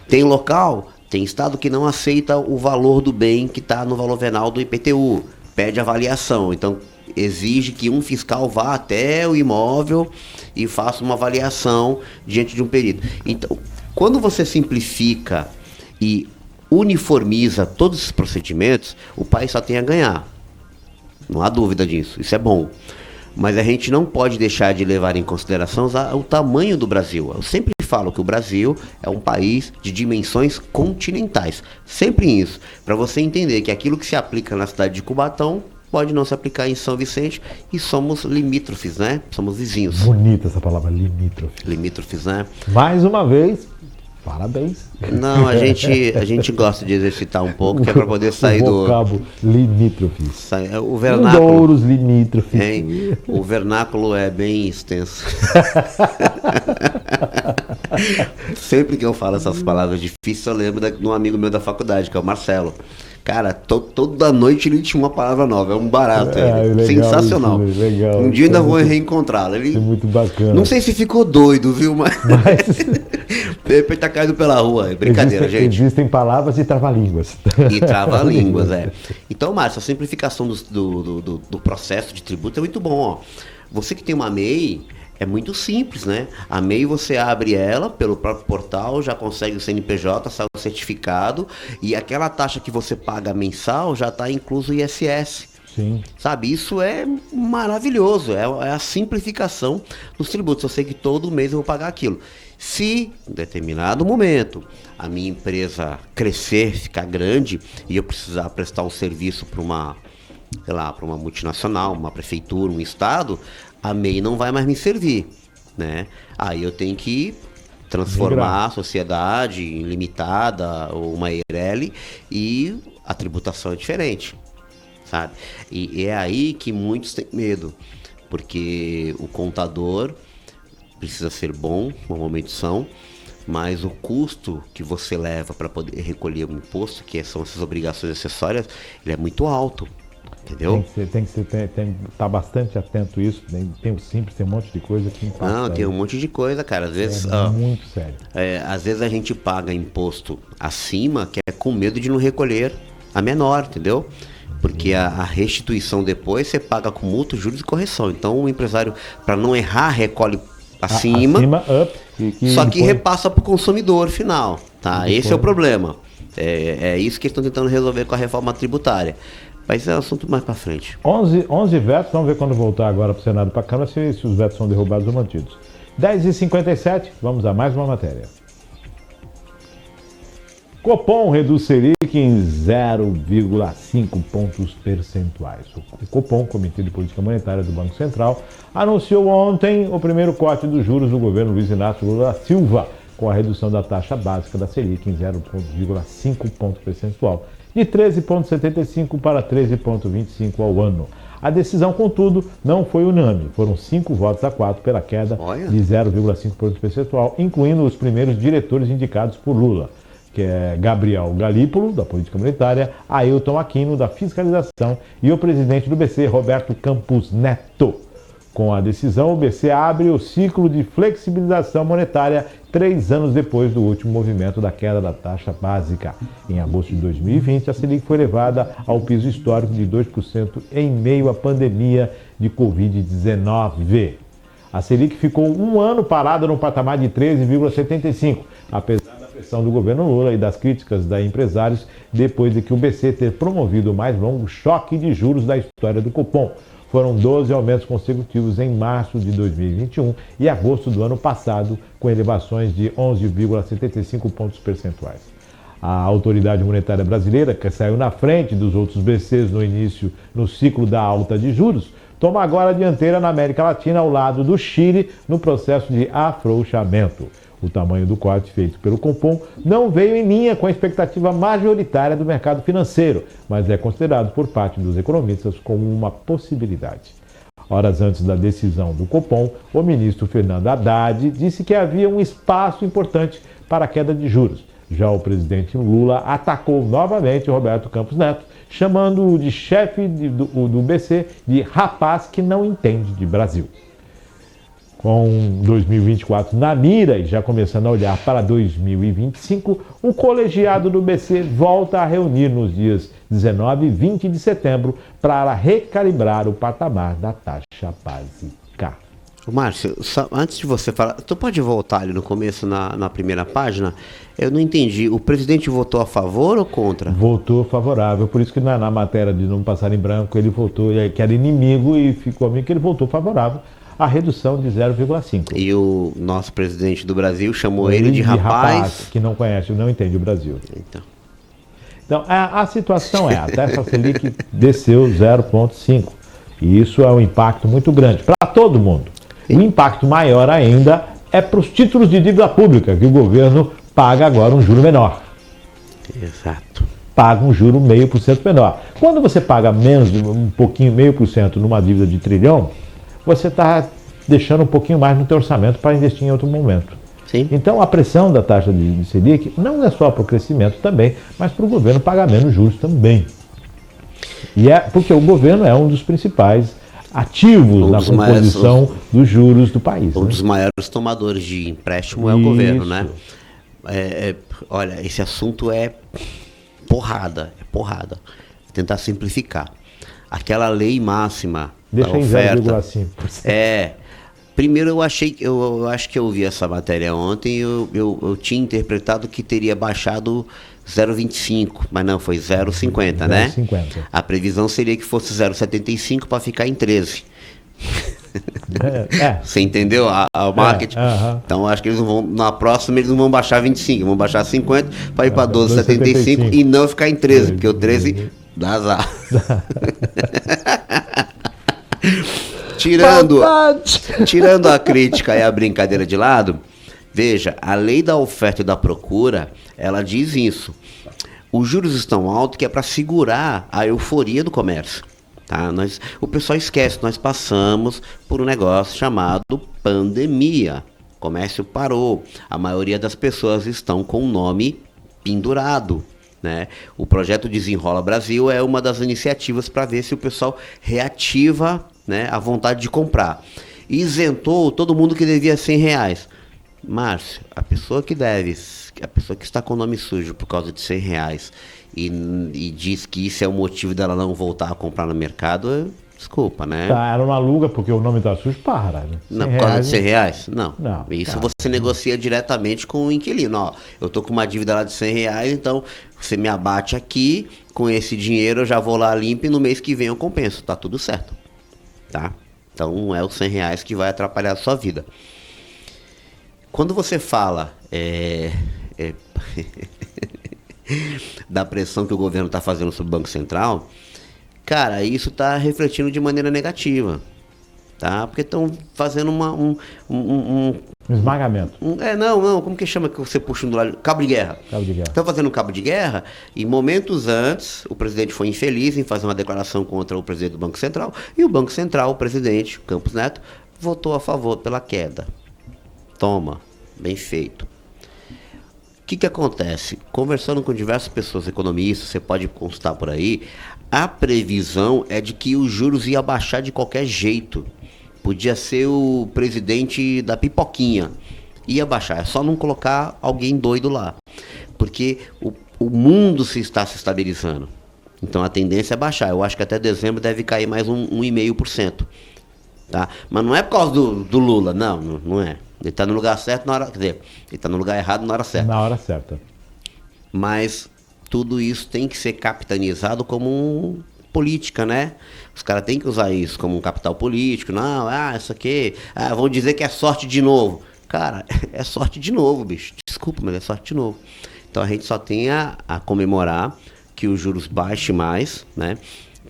Tem estado que não aceita o valor do bem que está no valor venal do IPTU, pede avaliação, então exige que um fiscal vá até o imóvel e faça uma avaliação diante de um perito. Então, quando você simplifica e uniformiza todos esses procedimentos, o país só tem a ganhar. Não há dúvida disso, isso é bom. Mas a gente não pode deixar de levar em consideração o tamanho do Brasil. Eu sempre falo que o Brasil é um país de dimensões continentais. Sempre isso. Para você entender que aquilo que se aplica na cidade de Cubatão pode não se aplicar em São Vicente, e somos limítrofes, né? Somos vizinhos. Bonita essa palavra, limítrofe. Limítrofes, né? Mais uma vez, parabéns. Não, a gente gosta de exercitar um pouco, que é para poder sair do vocábulo limítrofes. O vernáculo. Douros limítrofes. O vernáculo é bem extenso. Sempre que eu falo essas palavras difíceis, eu lembro de um amigo meu da faculdade, que é o Marcelo. Cara, toda noite ele tinha uma palavra nova, é um barato. Legal, sensacional. Isso, legal. Um dia ainda vou reencontrá-lo. Ele... É muito bacana. Não sei se ficou doido, viu? Mas de repente tá caindo pela rua. É brincadeira, gente. Existem palavras e trava-línguas. E trava-línguas, Então, Márcio, a simplificação do processo de tributo é muito bom. Ó. Você que tem uma MEI, é muito simples, né? A MEI você abre ela pelo próprio portal, já consegue o CNPJ, sai o certificado, e aquela taxa que você paga mensal já está incluso o ISS. Sim. Sabe, isso é maravilhoso, é a simplificação dos tributos. Eu sei que todo mês eu vou pagar aquilo. Se em determinado momento a minha empresa crescer, ficar grande e eu precisar prestar um serviço para uma, sei lá, para uma multinacional, uma prefeitura, um estado, a MEI não vai mais me servir, né? Aí eu tenho que transformar a sociedade em limitada ou uma EIRELI e a tributação é diferente, sabe? E é aí que muitos têm medo, porque o contador precisa ser bom, normalmente são, mas o custo que você leva para poder recolher o imposto, que são essas obrigações acessórias, ele é muito alto, entendeu? Tem que estar bastante atento a isso. Tem o simples, tem um monte de coisa que impacta. Não, tem um monte de coisa, cara. Às vezes, muito sério. Às vezes a gente paga imposto acima, que é com medo de não recolher a menor, entendeu? Porque a restituição depois você paga com multa, juros e correção. Então o empresário, para não errar, recolhe acima só que repassa para o consumidor final, tá? Esse é o problema. É isso que eles estão tentando resolver com a reforma tributária. Mas é um assunto mais para frente. 11 vetos, vamos ver quando voltar agora para o Senado e para a Câmara se os vetos são derrubados ou mantidos. 10h57, vamos a mais uma matéria. Copom reduz Selic em 0,5 pontos percentuais. O Copom, Comitê de Política Monetária do Banco Central, anunciou ontem o primeiro corte dos juros do governo Luiz Inácio Lula da Silva, com a redução da taxa básica da Selic em 0,5 ponto percentual, de 13,75 para 13,25 ao ano. A decisão, contudo, não foi unânime. Foram 5 votos a 4 pela queda de 0,5 ponto percentual, incluindo os primeiros diretores indicados por Lula, que é Gabriel Galípolo, da Política Monetária, Ailton Aquino, da Fiscalização, e o presidente do BC, Roberto Campos Neto. Com a decisão, o BC abre o ciclo de flexibilização monetária 3 anos depois do último movimento da queda da taxa básica. Em agosto de 2020, a Selic foi elevada ao piso histórico de 2% em meio à pandemia de Covid-19. A Selic ficou um ano parada no patamar de 13,75, apesar da pressão do governo Lula e das críticas da empresários, depois de que o BC ter promovido o mais longo choque de juros da história do Copom. Foram 12 aumentos consecutivos em março de 2021 e agosto do ano passado, com elevações de 11,75 pontos percentuais. A autoridade monetária brasileira, que saiu na frente dos outros BCs no ciclo da alta de juros, toma agora a dianteira na América Latina ao lado do Chile no processo de afrouxamento. O tamanho do corte feito pelo Copom não veio em linha com a expectativa majoritária do mercado financeiro, mas é considerado por parte dos economistas como uma possibilidade. Horas antes da decisão do Copom, o ministro Fernando Haddad disse que havia um espaço importante para a queda de juros. Já o presidente Lula atacou novamente Roberto Campos Neto, chamando-o de chefe do BC de rapaz que não entende de Brasil. Com 2024 na mira e já começando a olhar para 2025, o colegiado do BC volta a reunir nos dias 19 e 20 de setembro para recalibrar o patamar da taxa básica. Márcio, antes de você falar, tu pode voltar ali no começo, na primeira página? Eu não entendi, o presidente votou a favor ou contra? Votou favorável, por isso que na matéria de não passar em branco ele votou, que era inimigo e ficou amigo, que ele votou favorável à redução de 0,5. E o nosso presidente do Brasil chamou ele de rapaz que não conhece, não entende o Brasil. Então a situação é, a taxa Selic desceu 0,5 e isso é um impacto muito grande para todo mundo. O impacto maior ainda é para os títulos de dívida pública, que o governo paga agora um juro menor. Exato. Paga um juro 0,5% menor. Quando você paga menos, um pouquinho, 0,5% numa dívida de trilhão, você está deixando um pouquinho mais no teu orçamento para investir em outro momento. Sim. Então a pressão da taxa de Selic não é só para o crescimento também, mas para o governo pagar menos juros também. E é porque o governo é um dos principais ativos na composição dos juros do país. Um dos maiores tomadores de empréstimo é o governo, né? Olha, esse assunto é porrada. Vou tentar simplificar. Aquela lei máxima Deixa em oferta. 0,5%. Primeiro eu acho que eu vi essa matéria ontem, eu tinha interpretado que teria baixado 0,25, mas não, foi 0,50, né? 0,50. A previsão seria que fosse 0,75 para ficar em 13. Você entendeu a marketing? Então eu acho que eles não vão, na próxima eles não vão baixar 25, vão baixar 50 para ir para 12,75 e não ficar em 13, porque o 13 dá azar. Tirando a crítica e a brincadeira de lado, veja, a lei da oferta e da procura, ela diz isso. Os juros estão altos que é para segurar a euforia do comércio. Tá? O pessoal esquece, nós passamos por um negócio chamado pandemia. O comércio parou. A maioria das pessoas estão com o nome pendurado. Né? O projeto Desenrola Brasil é uma das iniciativas para ver se o pessoal reativa, né, a vontade de comprar. Isentou todo mundo que devia R$100. Márcio, a pessoa que está com o nome sujo por causa de R$100 e diz que isso é o motivo dela não voltar a comprar no mercado, desculpa, né? Tá, ela não aluga porque o nome está sujo, para, né? Não, por causa de R$100? Não. Isso cara, você negocia diretamente com o inquilino. Ó, eu tô com uma dívida lá de R$100, então você me abate aqui, com esse dinheiro eu já vou lá limpo e no mês que vem eu compenso. Tá tudo certo. Tá? Então não é os R$100 que vai atrapalhar a sua vida. Quando você fala da pressão que o governo está fazendo sobre o Banco Central, cara, isso está refletindo de maneira negativa, tá? Porque estão fazendo um esmagamento. Como que chama que você puxa do lado? Cabo de guerra. Estão fazendo um cabo de guerra e momentos antes o presidente foi infeliz em fazer uma declaração contra o presidente do Banco Central e o Banco Central, o presidente, Campos Neto, votou a favor pela queda. Toma, bem feito. O que acontece? Conversando com diversas pessoas economistas, você pode consultar por aí, a previsão é de que os juros iam baixar de qualquer jeito. Podia ser o presidente da pipoquinha. Ia baixar, é só não colocar alguém doido lá. Porque o mundo está se estabilizando. Então a tendência é baixar. Eu acho que até dezembro deve cair mais 1,5%. Tá? Mas não é por causa do Lula, não é. Ele está no lugar certo na hora. Quer dizer, ele está no lugar errado na hora certa. Na hora certa. Mas tudo isso tem que ser capitanizado como política, né? Os caras têm que usar isso como um capital político. Não, isso aqui. Vão dizer que é sorte de novo. Cara, é sorte de novo, bicho. Desculpa, mas é sorte de novo. Então a gente só tem a comemorar que os juros baixem mais, né?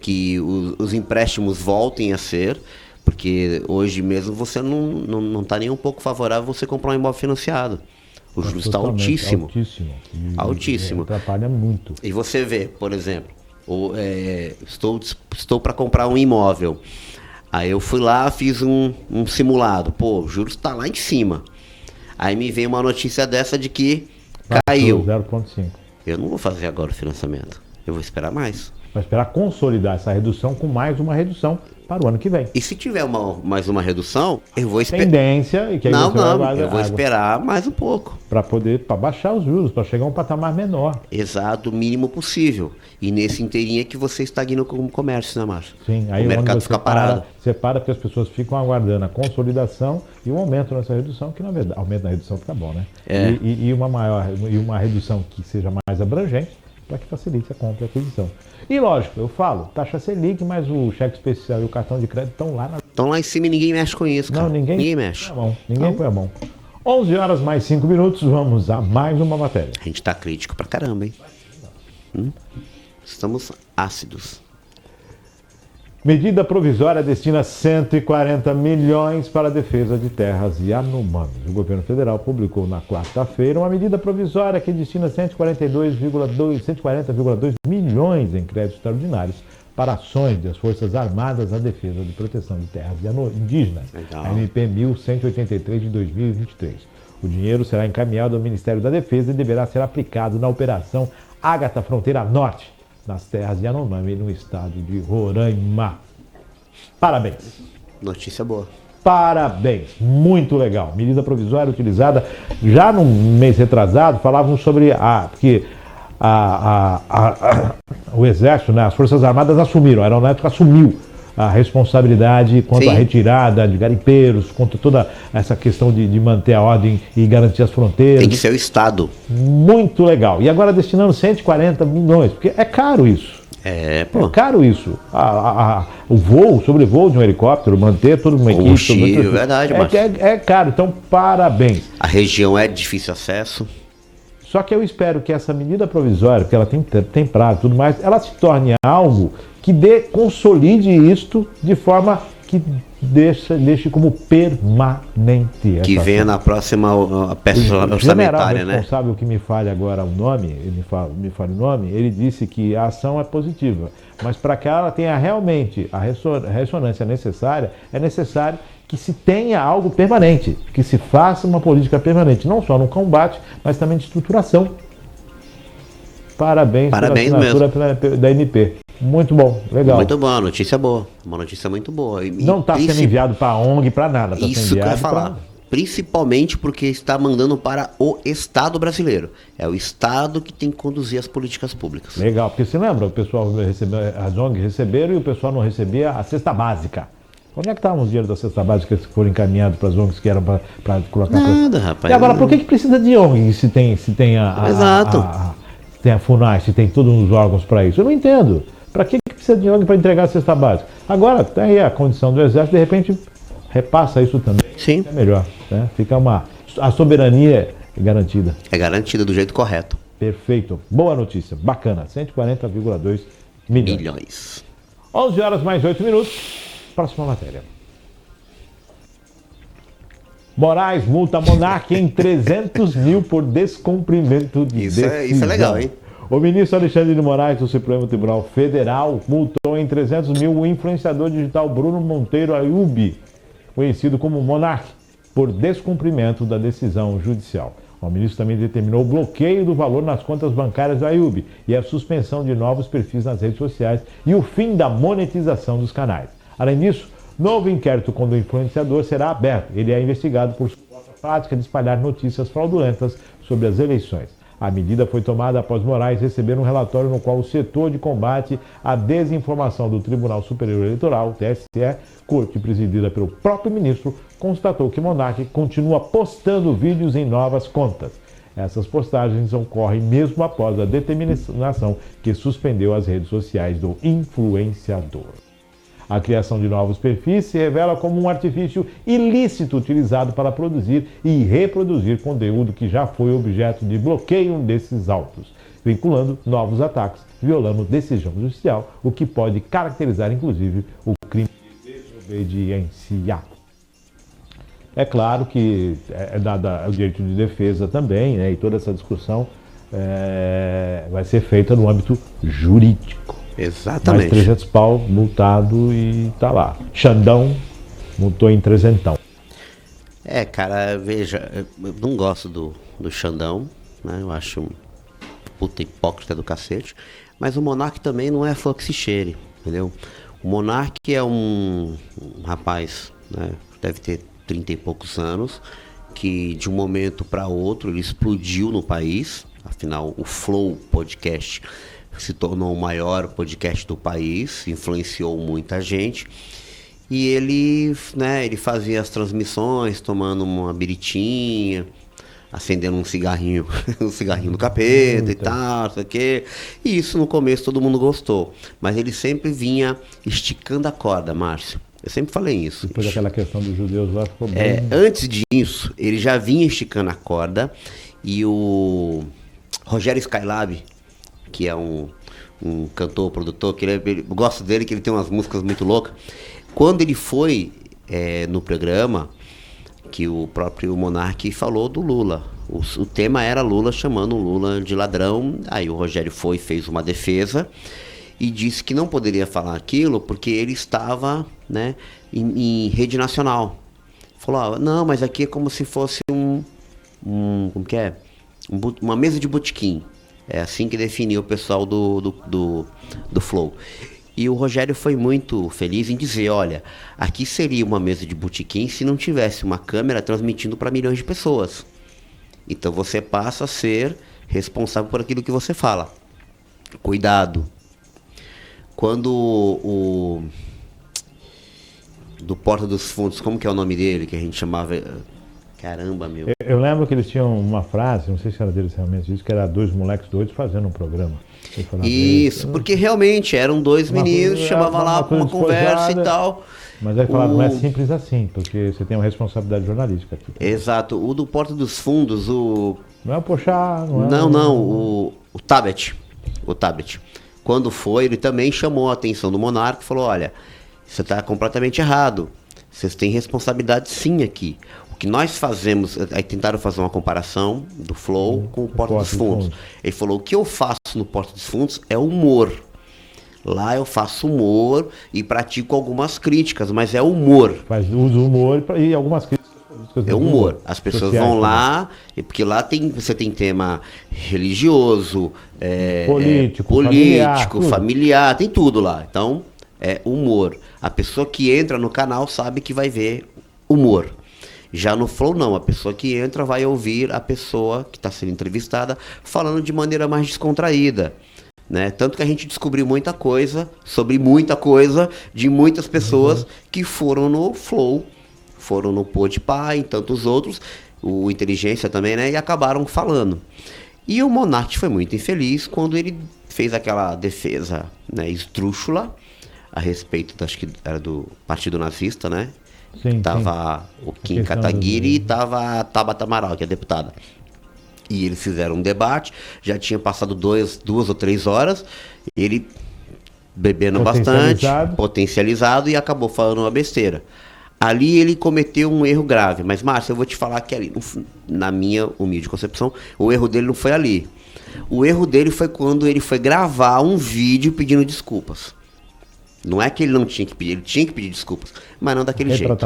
Que os empréstimos voltem a ser. Porque hoje mesmo você não está nem um pouco favorável você comprar um imóvel financiado. O juros está altíssimo. Altíssimo. Atrapalha muito. E você vê, por exemplo, estou para comprar um imóvel. Aí eu fui lá, fiz um simulado. Pô, o juros está lá em cima. Aí me vem uma notícia dessa de que caiu. 0,5. Eu não vou fazer agora o financiamento. Eu vou esperar mais. Vai esperar consolidar essa redução com mais uma redução para o ano que vem. E se tiver mais uma redução, eu vou esperar. Tendência e que aí eu vou esperar mais um pouco. Para baixar os juros, para chegar a um patamar menor. Exato, o mínimo possível. E nesse inteirinho é que você estagna como comércio, né, Márcio? Sim, aí o mercado fica parado. Você para porque as pessoas ficam aguardando a consolidação e o aumento nessa redução, que na verdade, aumento na redução fica bom, né? E uma redução que seja mais abrangente, para que facilite a compra e a aquisição. E lógico, eu falo, taxa Selic, mas o cheque especial e o cartão de crédito estão lá. Estão lá em cima e ninguém mexe com isso, cara. Não, ninguém mexe. Ninguém põe a mão. 11 horas mais 5 minutos, vamos a mais uma matéria. A gente tá crítico pra caramba, hein? Estamos ácidos. Medida provisória destina 140 milhões para a defesa de terras Yanomamis. O governo federal publicou na quarta-feira uma medida provisória que destina 140,2 milhões em créditos extraordinários para ações das Forças Armadas à defesa de proteção de terras indígenas, a MP 1183 de 2023. O dinheiro será encaminhado ao Ministério da Defesa e deverá ser aplicado na Operação Ágata Fronteira Norte, nas terras Yanomami, no estado de Roraima. Parabéns. Notícia boa. Parabéns. Muito legal. Medida provisória utilizada já no mês retrasado, falavam sobre porque o Exército, né, as Forças Armadas assumiram, a Aeronáutica assumiu a responsabilidade quanto à Sim. retirada de garimpeiros, quanto a toda essa questão de manter a ordem e garantir as fronteiras. Tem que ser o Estado. Muito legal. E agora destinando 140 milhões, porque é caro isso. É, É pô. caro isso. O voo, o sobrevoo de um helicóptero, manter toda uma equipe. Combustível, verdade, Márcio. é caro, então parabéns. A região é de difícil acesso. Só que eu espero que essa medida provisória, porque ela tem prazo e tudo mais, ela se torne algo que consolide isto de forma que deixe como permanente. Que essa venha ação. na próxima peça O general orçamentária, né? responsável que me fale agora o nome, me fale o nome, ele disse que a ação é positiva, mas para que ela tenha realmente a ressonância necessária, é necessário que se tenha algo permanente, que se faça uma política permanente, não só no combate, mas também de estruturação. Parabéns pela assinatura da MP. Muito bom, legal. Muito bom, notícia boa. Uma notícia muito boa. Não está sendo enviado para a ONG, para nada. Tá Isso que eu ia falar. Principalmente porque está mandando para o Estado brasileiro. É o Estado que tem que conduzir as políticas públicas. Legal, porque você lembra, o pessoal recebeu, as ONGs receberam e o pessoal não recebia a cesta básica. Onde é que estavam os dinheiros da cesta básica que foram encaminhados para as ONGs que eram para colocar... Nada, rapaz. E agora, por que precisa de ONG se tem Exato. tem a FUNAI, se tem todos os órgãos para isso? Eu não entendo. Para que precisa de ONG para entregar a cesta básica? Agora, tem aí a condição do Exército, de repente, repassa isso também. Sim. É melhor, né? Fica a soberania é garantida. É garantida do jeito correto. Perfeito. Boa notícia. Bacana. 140,2 milhões. 11 horas mais 8 minutos. Próxima matéria. Moraes multa Monark em 300 mil por descumprimento de decisão. Isso é legal, hein? O ministro Alexandre de Moraes, do Supremo Tribunal Federal, multou em 300 mil o influenciador digital Bruno Monteiro Ayub, conhecido como Monark, por descumprimento da decisão judicial. O ministro também determinou o bloqueio do valor nas contas bancárias do Ayub e a suspensão de novos perfis nas redes sociais e o fim da monetização dos canais. Além disso, novo inquérito contra o influenciador será aberto. Ele é investigado por suposta prática de espalhar notícias fraudulentas sobre as eleições. A medida foi tomada após Moraes receber um relatório no qual o setor de combate à desinformação do Tribunal Superior Eleitoral, TSE, corte presidida pelo próprio ministro, constatou que Monark continua postando vídeos em novas contas. Essas postagens ocorrem mesmo após a determinação que suspendeu as redes sociais do influenciador. A criação de novos perfis se revela como um artifício ilícito utilizado para produzir e reproduzir conteúdo que já foi objeto de bloqueio desses autos, vinculando novos ataques, violando decisão judicial, o que pode caracterizar, inclusive, o crime de desobediência. É claro que é dado o direito de defesa também, né, e toda essa discussão vai ser feita no âmbito jurídico. Exatamente. Mais 300 pau, multado e tá lá. Xandão, multou em 300. Cara, veja, eu não gosto do Xandão, né? Eu acho um puta hipócrita do cacete. Mas o Monark também não é flor que se cheire, entendeu? O Monark é um rapaz, né? Deve ter 30 e poucos anos, que de um momento para outro ele explodiu no país. Afinal, o Flow Podcast se tornou o maior podcast do país, influenciou muita gente. E ele fazia as transmissões tomando uma biritinha, acendendo um cigarrinho do capeta e tal, não sei o quê. E isso no começo todo mundo gostou. Mas ele sempre vinha esticando a corda, Márcio. Eu sempre falei isso. Depois daquela questão dos judeus lá ficou bem... Antes disso, ele já vinha esticando a corda. E o Rogério Skylab, que é um cantor, produtor, que eu gosto dele, que ele tem umas músicas muito loucas. Quando ele foi no programa, que o próprio Monark falou do Lula. O tema era Lula chamando o Lula de ladrão. Aí o Rogério fez uma defesa e disse que não poderia falar aquilo porque ele estava, né, em rede nacional. Falou, não, mas aqui é como se fosse como que é? Uma mesa de botequim. É assim que definiu o pessoal do Flow. E o Rogério foi muito feliz em dizer, olha, aqui seria uma mesa de botequim se não tivesse uma câmera transmitindo para milhões de pessoas. Então você passa a ser responsável por aquilo que você fala. Cuidado. Quando do Porta dos Fundos, como que é o nome dele, que a gente chamava... Caramba, meu. Eu lembro que eles tinham uma frase, não sei se era deles realmente isso, que era 2 moleques doidos fazendo um programa. Isso, porque realmente eram 2 meninos, chamavam lá para uma conversa e tal. Mas aí falaram, não é simples assim, porque você tem uma responsabilidade jornalística aqui. Exato, o do Porta dos Fundos, o... Não é o Pochá, não é... Não, o Tabet. O Tabet. Quando foi, ele também chamou a atenção do Monarca e falou, olha, você está completamente errado. Vocês têm responsabilidade sim aqui. O que nós fazemos, aí tentaram fazer uma comparação do Flow com o Porta dos Fundos. Ele falou, o que eu faço no Porta dos Fundos é humor. Lá eu faço humor e pratico algumas críticas, mas é humor. Usa humor e algumas críticas. É humor. As pessoas sociais, vão lá, porque lá você tem tema religioso, político, familiar, tem tudo lá. Então, é humor. A pessoa que entra no canal sabe que vai ver humor. Já no Flow não, a pessoa que entra vai ouvir a pessoa que está sendo entrevistada falando de maneira mais descontraída, né? Tanto que a gente descobriu muita coisa, sobre muita coisa, de muitas pessoas que foram no Flow, foram no Podpah e tantos outros, o Inteligência também, né? E acabaram falando. E o Monark foi muito infeliz quando ele fez aquela defesa, né, esdrúxula a respeito, acho que era do Partido Nazista, né? Sim, tava o Kim Kataguiri e tava a Tabata Amaral, que é deputada. E eles fizeram um debate, já tinha passado 2 ou 3 horas, ele bebendo bastante, potencializado, e acabou falando uma besteira. Ali ele cometeu um erro grave, mas Márcio, eu vou te falar que ali, na minha humilde concepção, o erro dele não foi ali. O erro dele foi quando ele foi gravar um vídeo pedindo desculpas. Não é que ele não tinha que pedir, ele tinha que pedir desculpas, mas não daquele jeito.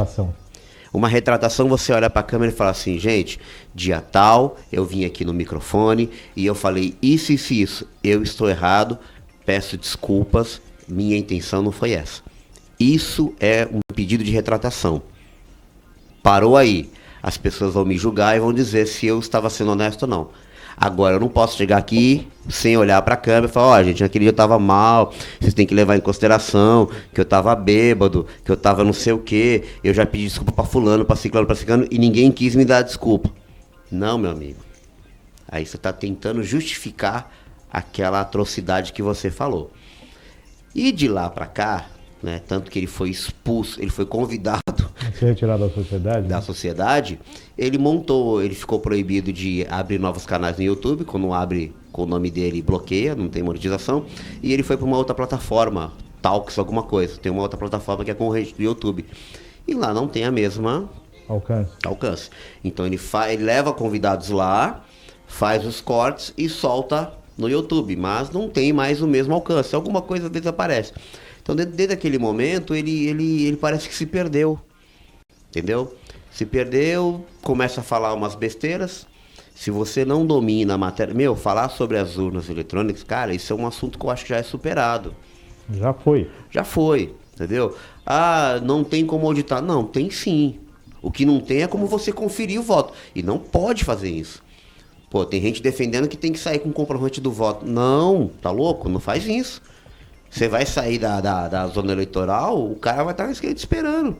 Uma retratação, você olha para a câmera e fala assim, gente, dia tal, eu vim aqui no microfone e eu falei isso, isso e isso. Eu estou errado, peço desculpas, minha intenção não foi essa. Isso é um pedido de retratação. Parou aí. As pessoas vão me julgar e vão dizer se eu estava sendo honesto ou não. Agora, eu não posso chegar aqui sem olhar para a câmera e falar, ó, gente, naquele dia eu estava mal, vocês têm que levar em consideração que eu estava bêbado, que eu estava não sei o quê, eu já pedi desculpa para fulano, para ciclano, e ninguém quis me dar desculpa. Não, meu amigo. Aí você está tentando justificar aquela atrocidade que você falou. E de lá para cá, né, tanto que ele foi expulso, ele foi convidado a ser retirado da sociedade, ele ficou proibido de abrir novos canais no YouTube, quando abre com o nome dele bloqueia, não tem monetização, e ele foi para uma outra plataforma, Talks, alguma coisa, tem uma outra plataforma que é concorrente do YouTube, e lá não tem a mesma alcance. Então ele leva convidados lá, faz os cortes e solta no YouTube, mas não tem mais o mesmo alcance, alguma coisa às vezes aparece. Então, desde aquele momento, ele parece que se perdeu, entendeu? Se perdeu, começa a falar umas besteiras. Se você não domina a matéria... falar sobre as urnas eletrônicas, cara, isso é um assunto que eu acho que já é superado. Já foi, entendeu? Ah, não tem como auditar. Não, tem sim. O que não tem é como você conferir o voto. E não pode fazer isso. Pô, tem gente defendendo que tem que sair com o comprovante do voto. Não, tá louco? Não faz isso. Você vai sair da zona eleitoral, o cara vai estar na esquerda esperando.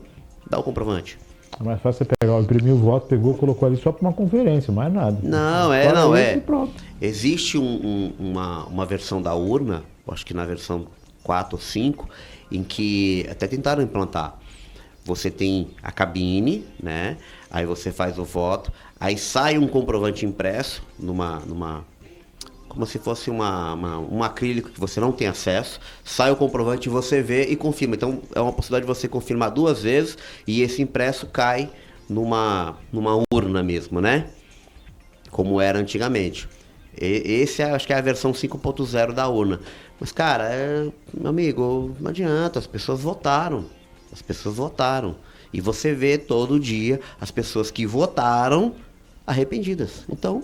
Dá o comprovante. É mais fácil você pegar, imprimir o voto, pegou, colocou ali só para uma conferência, mais nada. Não. Existe uma versão da urna, acho que na versão 4 ou 5, em que até tentaram implantar. Você tem a cabine, né? Aí você faz o voto, aí sai um comprovante impresso como se fosse um acrílico que você não tem acesso, sai o comprovante, você vê e confirma. Então, é uma possibilidade de você confirmar 2 vezes e esse impresso cai numa urna mesmo, né? Como era antigamente. Esse acho que é a versão 5.0 da urna. Mas, cara, meu amigo, não adianta, as pessoas votaram. E você vê todo dia as pessoas que votaram arrependidas. Então...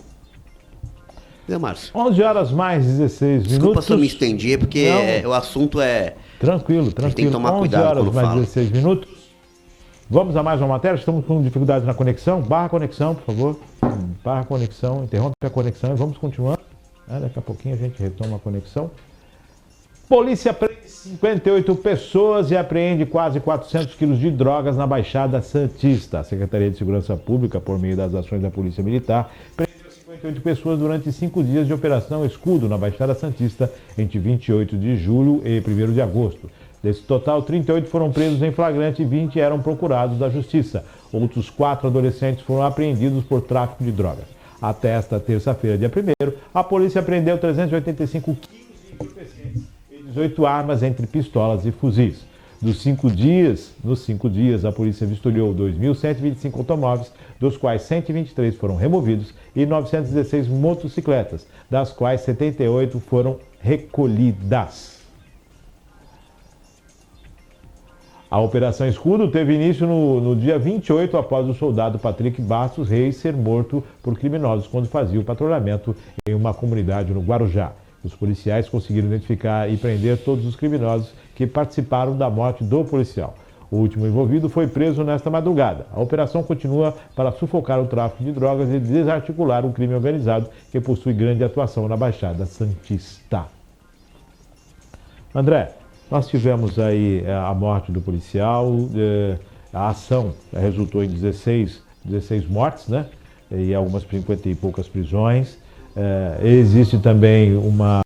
Márcio. 11 horas mais 16 minutos. Desculpa se eu me estendi, porque o assunto é... Tranquilo. Tem que tomar cuidado 11 horas mais 16 minutos. Vamos a mais uma matéria. Estamos com dificuldades na conexão. Barra conexão, por favor. Barra conexão. Interrompe a conexão e vamos continuando. Daqui a pouquinho a gente retoma a conexão. Polícia prende 58 pessoas e apreende quase 400 quilos de drogas na Baixada Santista. A Secretaria de Segurança Pública, por meio das ações da Polícia Militar, prendeu 58 pessoas durante 5 dias de Operação Escudo na Baixada Santista entre 28 de julho e 1º de agosto. Desse total, 38 foram presos em flagrante e 20 eram procurados da Justiça. Outros 4 adolescentes foram apreendidos por tráfico de drogas. Até esta terça-feira, dia 1º, a polícia apreendeu 385 quilos de entorpecentes e 18 armas entre pistolas e fuzis. Nos 5 dias, a polícia vistoriou 2.125 automóveis, dos quais 123 foram removidos, e 916 motocicletas, das quais 78 foram recolhidas. A Operação Escudo teve início no dia 28, após o soldado Patrick Bastos Reis ser morto por criminosos quando fazia o patrulhamento em uma comunidade no Guarujá. Os policiais conseguiram identificar e prender todos os criminosos que participaram da morte do policial. O último envolvido foi preso nesta madrugada. A operação continua para sufocar o tráfico de drogas e desarticular um crime organizado que possui grande atuação na Baixada Santista. André, nós tivemos aí a morte do policial, a ação resultou em 16 mortes, né? E algumas 50 e poucas prisões. Existe também uma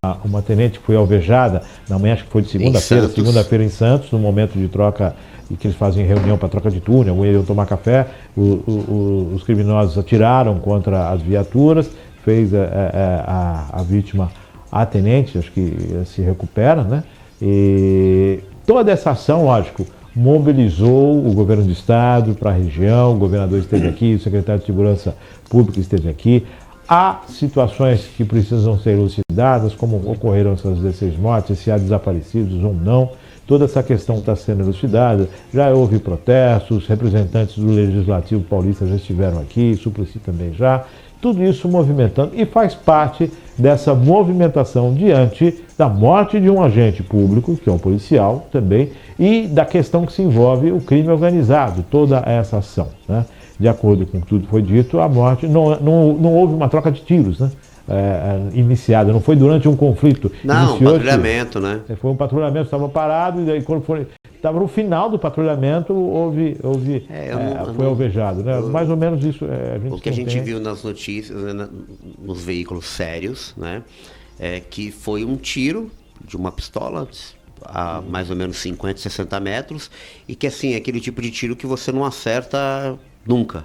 tenente que foi alvejada, na manhã acho que foi de segunda-feira em Santos, no momento de troca, que eles fazem reunião para troca de túnel, ou iam tomar café, os criminosos atiraram contra as viaturas, fez a vítima, a tenente, acho que se recupera, né? E toda essa ação, lógico, mobilizou o governo do estado para a região, o governador esteve aqui, o secretário de Segurança Pública esteve aqui. Há situações que precisam ser elucidadas, como ocorreram essas 16 mortes, se há desaparecidos ou não. Toda essa questão está sendo elucidada. Já houve protestos, representantes do Legislativo Paulista já estiveram aqui, Suplicy também já. Tudo isso movimentando e faz parte dessa movimentação diante da morte de um agente público, que é um policial também, e da questão que se envolve o crime organizado, toda essa ação, né? De acordo com tudo que foi dito, a morte, não houve uma troca de tiros, né? Iniciada, não foi durante um conflito. Não, um patrulhamento, né? Foi um patrulhamento, estava parado, e daí quando estava no final do patrulhamento, foi alvejado, né? Mais ou menos isso. O que a gente viu nas notícias, né, nos veículos sérios, né? Que foi um tiro de uma pistola a mais ou menos 50, 60 metros, e que assim, é aquele tipo de tiro que você não acerta nunca,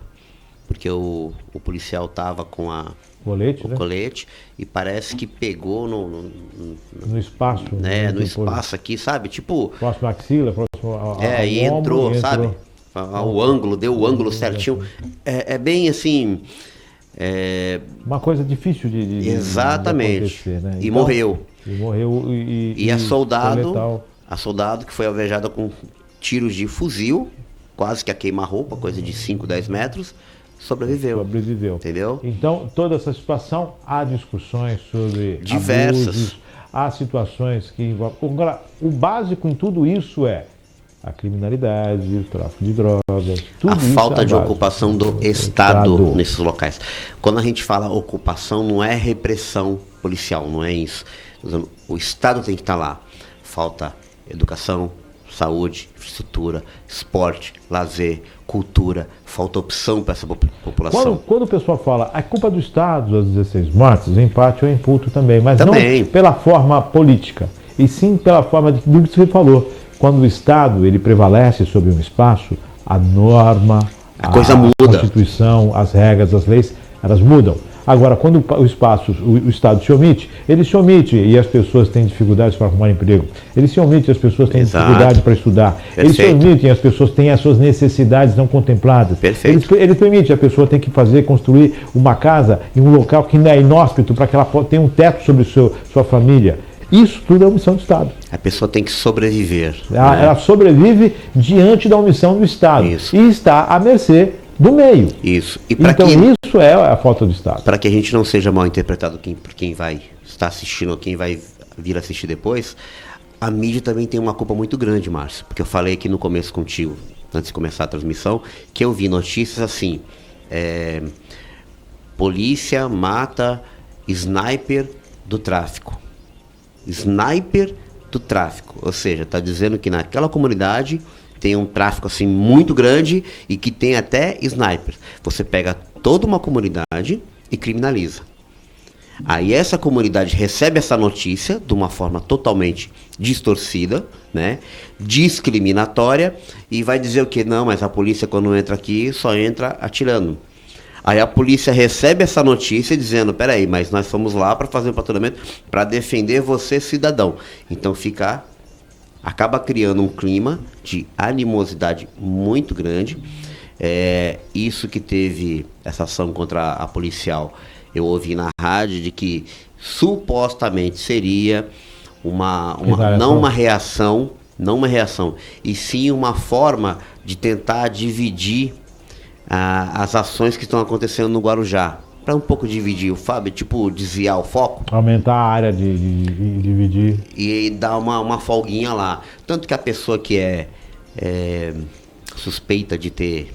porque o policial estava com o colete, e parece que pegou no espaço, né, no espaço aqui, sabe, tipo próximo à axila, próximo ao e entrou, sabe, o ângulo, deu o ângulo certinho, é bem assim, uma coisa difícil de exatamente, de acontecer, né? E então, morreu e a soldado que foi alvejada com tiros de fuzil, quase que a queima-roupa, coisa de 5, 10 metros, sobreviveu. Entendeu? Então, toda essa situação, há discussões sobre diversas abusos, há situações que envolvem. Agora, o básico em tudo isso é a criminalidade, o tráfico de drogas, tudo a isso falta de básico. Ocupação do Estado nesses locais. Quando a gente fala ocupação, não é repressão policial, não é isso. O Estado tem que estar lá. Falta educação, saúde, infraestrutura, esporte, lazer, cultura, falta opção para essa população. Quando o pessoal fala a culpa do Estado, as 16 mortes, em parte eu imputo também, mas também. Não pela forma política, e sim pela forma do que você falou. Quando o Estado ele prevalece sobre um espaço, a norma, a coisa muda. Constituição, as regras, as leis, elas mudam. Agora, quando o Estado se omite, ele se omite e as pessoas têm dificuldades para arrumar emprego. Ele se omite e as pessoas têm dificuldade para estudar. Perfeito. Ele se omite e as pessoas têm as suas necessidades não contempladas. Perfeito. Ele permite a pessoa ter que construir uma casa em um local que não é inóspito para que ela tenha um teto sobre sua família. Isso tudo é omissão do Estado. A pessoa tem que sobreviver. Ela sobrevive diante da omissão do Estado. Isso. E está à mercê do meio. Isso. E então isso é a falta do Estado. Para que a gente não seja mal interpretado por quem vai estar assistindo ou quem vai vir assistir depois, a mídia também tem uma culpa muito grande, Márcio. Porque eu falei aqui no começo contigo, antes de começar a transmissão, que eu vi notícias assim, polícia mata sniper do tráfico. Sniper do tráfico. Ou seja, está dizendo que naquela comunidade tem um tráfico assim muito grande e que tem até snipers. Você pega toda uma comunidade e criminaliza. Aí essa comunidade recebe essa notícia de uma forma totalmente distorcida, né, discriminatória, e vai dizer o que? Não, mas a polícia quando entra aqui só entra atirando. Aí a polícia recebe essa notícia dizendo, peraí, mas nós fomos lá para fazer um patrulhamento para defender você, cidadão. Então acaba criando um clima de animosidade muito grande. Isso que teve essa ação contra a policial, eu ouvi na rádio de que supostamente seria não uma reação, e sim uma forma de tentar dividir as ações que estão acontecendo no Guarujá. Para um pouco dividir o Fábio, tipo desviar o foco. Aumentar a área de dividir. E dar uma folguinha lá. Tanto que a pessoa que é suspeita de ter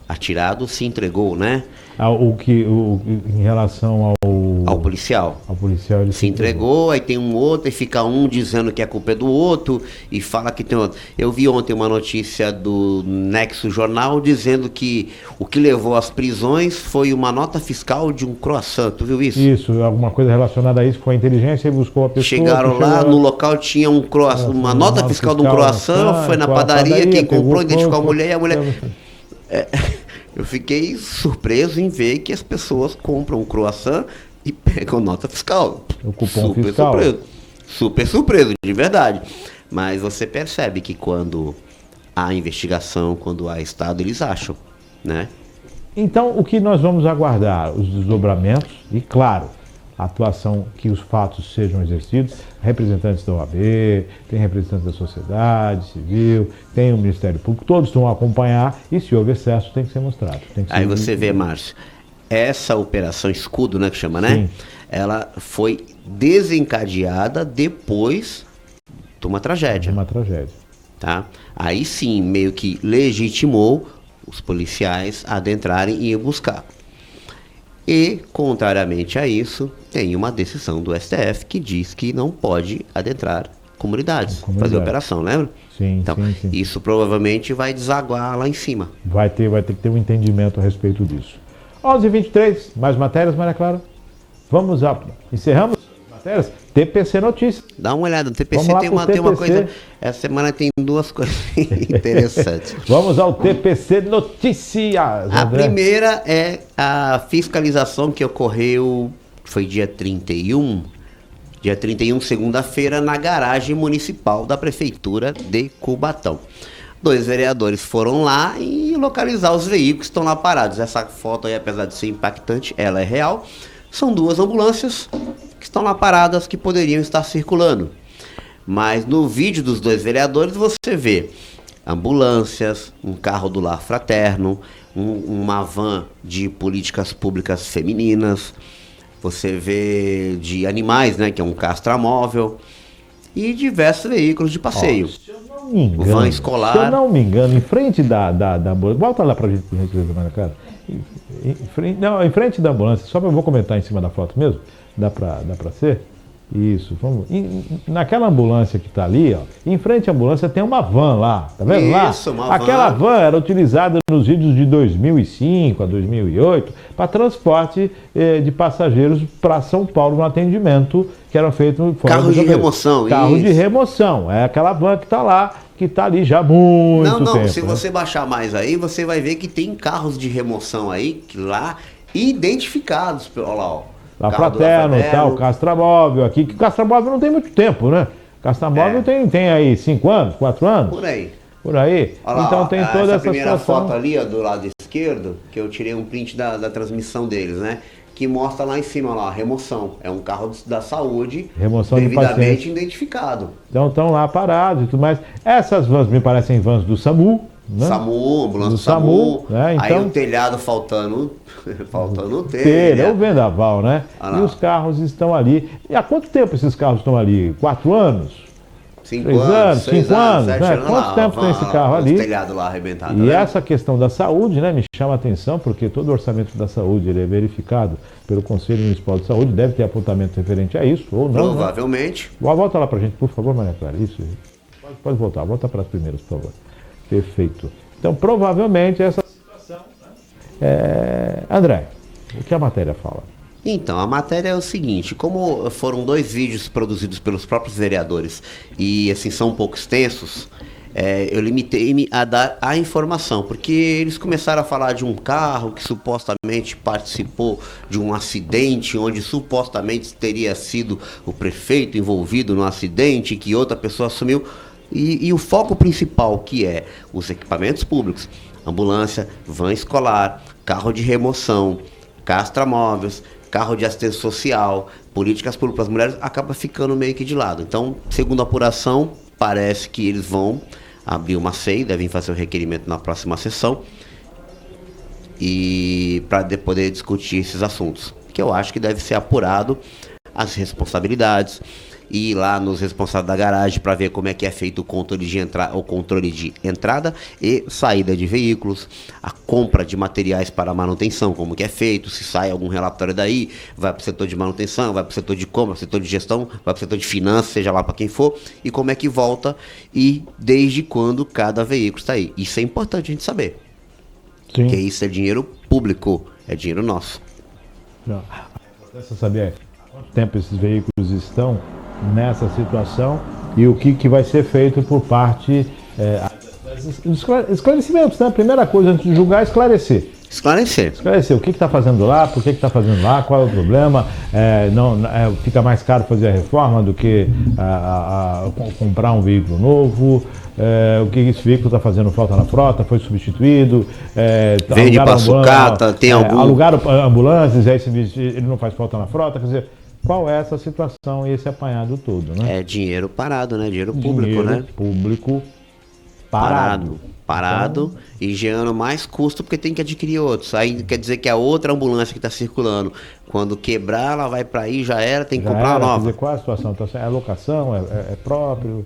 atirado se entregou, né? Em relação ao policial. Ao policial, ele se entregou, aí tem um outro, e fica um dizendo que a culpa é do outro, e fala que tem outro. Eu vi ontem uma notícia do Nexo Jornal dizendo que o que levou às prisões foi uma nota fiscal de um croissant. Tu viu isso? Isso, alguma coisa relacionada a isso, foi a inteligência e buscou a pessoa. Chegaram lá, no local tinha um croissant, uma nota fiscal de um croissant, foi na padaria, quem comprou, identificou a mulher, e a mulher... Eu fiquei surpreso em ver que as pessoas compram um croissant e pegam nota fiscal. O cupom fiscal. Super surpreso, de verdade. Mas você percebe que quando há investigação, quando há Estado, eles acham, né? Então, o que nós vamos aguardar? Os desdobramentos e, claro, a atuação, que os fatos sejam exercidos, representantes da OAB, tem representantes da sociedade civil, tem o Ministério Público, todos vão acompanhar e se houve excesso tem que ser mostrado. Aí você vê, Márcio, essa operação Escudo, né, que chama, né? Sim. Ela foi desencadeada depois de uma tragédia. Tá? Aí sim, meio que legitimou os policiais a adentrarem e ir buscar. E, contrariamente a isso, tem uma decisão do STF que diz que não pode adentrar comunidades, fazer operação, lembra? Sim, então, sim. Isso provavelmente vai desaguar lá em cima. Vai ter que ter um entendimento a respeito disso. 11h23, mais matérias, Maria Clara? Encerramos as matérias? TPC Notícias. Dá uma olhada, no TPC tem uma coisa... Essa semana tem duas coisas interessantes. Vamos ao TPC Notícias. A primeira é a fiscalização que ocorreu, foi dia 31, segunda-feira, na garagem municipal da Prefeitura de Cubatão. 2 vereadores foram lá e localizar os veículos que estão lá parados. Essa foto aí, apesar de ser impactante, ela é real. São 2 ambulâncias que estão lá paradas, que poderiam estar circulando. Mas no vídeo dos 2 vereadores você vê ambulâncias, um carro do Lar Fraterno, uma van de políticas públicas femininas, você vê de animais, né, que é um castramóvel, e diversos veículos de passeio. Se eu não me engano, van escolar. Se eu não me engano, em frente da ambulância, volta lá pra gente, cara. Em frente da ambulância, só eu vou comentar em cima da foto mesmo, dá pra ser? Isso, vamos. Naquela ambulância que está ali, ó, em frente à ambulância tem uma van lá, tá vendo lá? Aquela van era utilizada nos vídeos de 2005 a 2008 para transporte de passageiros para São Paulo no atendimento que era feito... Carro de remoção. Carro de remoção, é aquela van que está lá, que está ali já há muito tempo. Não, se você baixar mais aí, você vai ver que tem carros de remoção aí, lá, identificados, olha lá, ó. Lá Fraterno, tal, Castramóvel aqui, que o Castramóvel não tem muito tempo, né? Castramóvel tem aí 5 anos, 4 anos? Por aí. Olha então lá, tem toda essa primeira situação. foto ali, ó, do lado esquerdo, que eu tirei um print da transmissão deles, né? Que mostra lá em cima, lá, remoção. É um carro da saúde, remoção devidamente identificado. Então estão lá parados e tudo mais. Essas vans me parecem vans do SAMU, né? SAMU, ambulância do SAMU. Né? Então, aí o telhado faltando o telhado. É o vendaval, né? E os carros estão ali. E há quanto tempo esses carros estão ali? 4 anos? 5 3 anos, 5 anos, 7 né? anos Quanto lá, tempo tem esse carro ali? O telhado lá arrebentado. E né? essa questão da saúde, né, me chama a atenção, porque todo o orçamento da saúde ele é verificado pelo Conselho Municipal de Saúde, deve ter apontamento referente a isso, ou não. Provavelmente. Né? Volta lá pra gente, por favor, Maria Clara. Isso. Pode voltar, volta para as primeiras, por favor. Perfeito. Então, provavelmente, essa situação. Né? André, o que a matéria fala? Então, a matéria é o seguinte, como foram 2 vídeos produzidos pelos próprios vereadores e assim são um pouco extensos, eu limitei-me a dar a informação, porque eles começaram a falar de um carro que supostamente participou de um acidente, onde supostamente teria sido o prefeito envolvido no acidente, que outra pessoa assumiu, e o foco principal, que é os equipamentos públicos, ambulância, van escolar, carro de remoção, castramóveis, carro de assistência social, políticas públicas para as mulheres, acaba ficando meio que de lado. Então, segundo a apuração, parece que eles vão abrir uma CEI, devem fazer o requerimento na próxima sessão, e para poder discutir esses assuntos, que eu acho que deve ser apurado as responsabilidades, ir lá nos responsáveis da garagem para ver como é que é feito o controle de entrada e saída de veículos, a compra de materiais para manutenção, como que é feito, se sai algum relatório daí, vai para o setor de manutenção, vai para o setor de compra, setor de gestão, vai para o setor de finanças, seja lá para quem for, e como é que volta e desde quando cada veículo está aí. Isso é importante a gente saber. Sim. Porque isso é dinheiro público, é dinheiro nosso. Você sabia há quanto tempo esses veículos estão nessa situação e o que vai ser feito por parte dos esclarecimentos, né? A primeira coisa antes de julgar é esclarecer. Esclarecer o que está fazendo lá, por que está fazendo lá, qual é o problema, fica mais caro fazer a reforma do que comprar um veículo novo, o que esse veículo está fazendo falta na frota, foi substituído, vende para sucata, tem algum... alugaram ambulâncias, aí ele não faz falta na frota, quer dizer, qual é essa situação e esse apanhado todo, né? É dinheiro parado, né? Dinheiro público, dinheiro né? Público parado. Então... e gerando mais custo porque tem que adquirir outros. Aí quer dizer que a outra ambulância que está circulando, quando quebrar, ela vai para aí, já era, tem que comprar uma nova. Quer dizer, qual é a situação? Então, é locação, é próprio?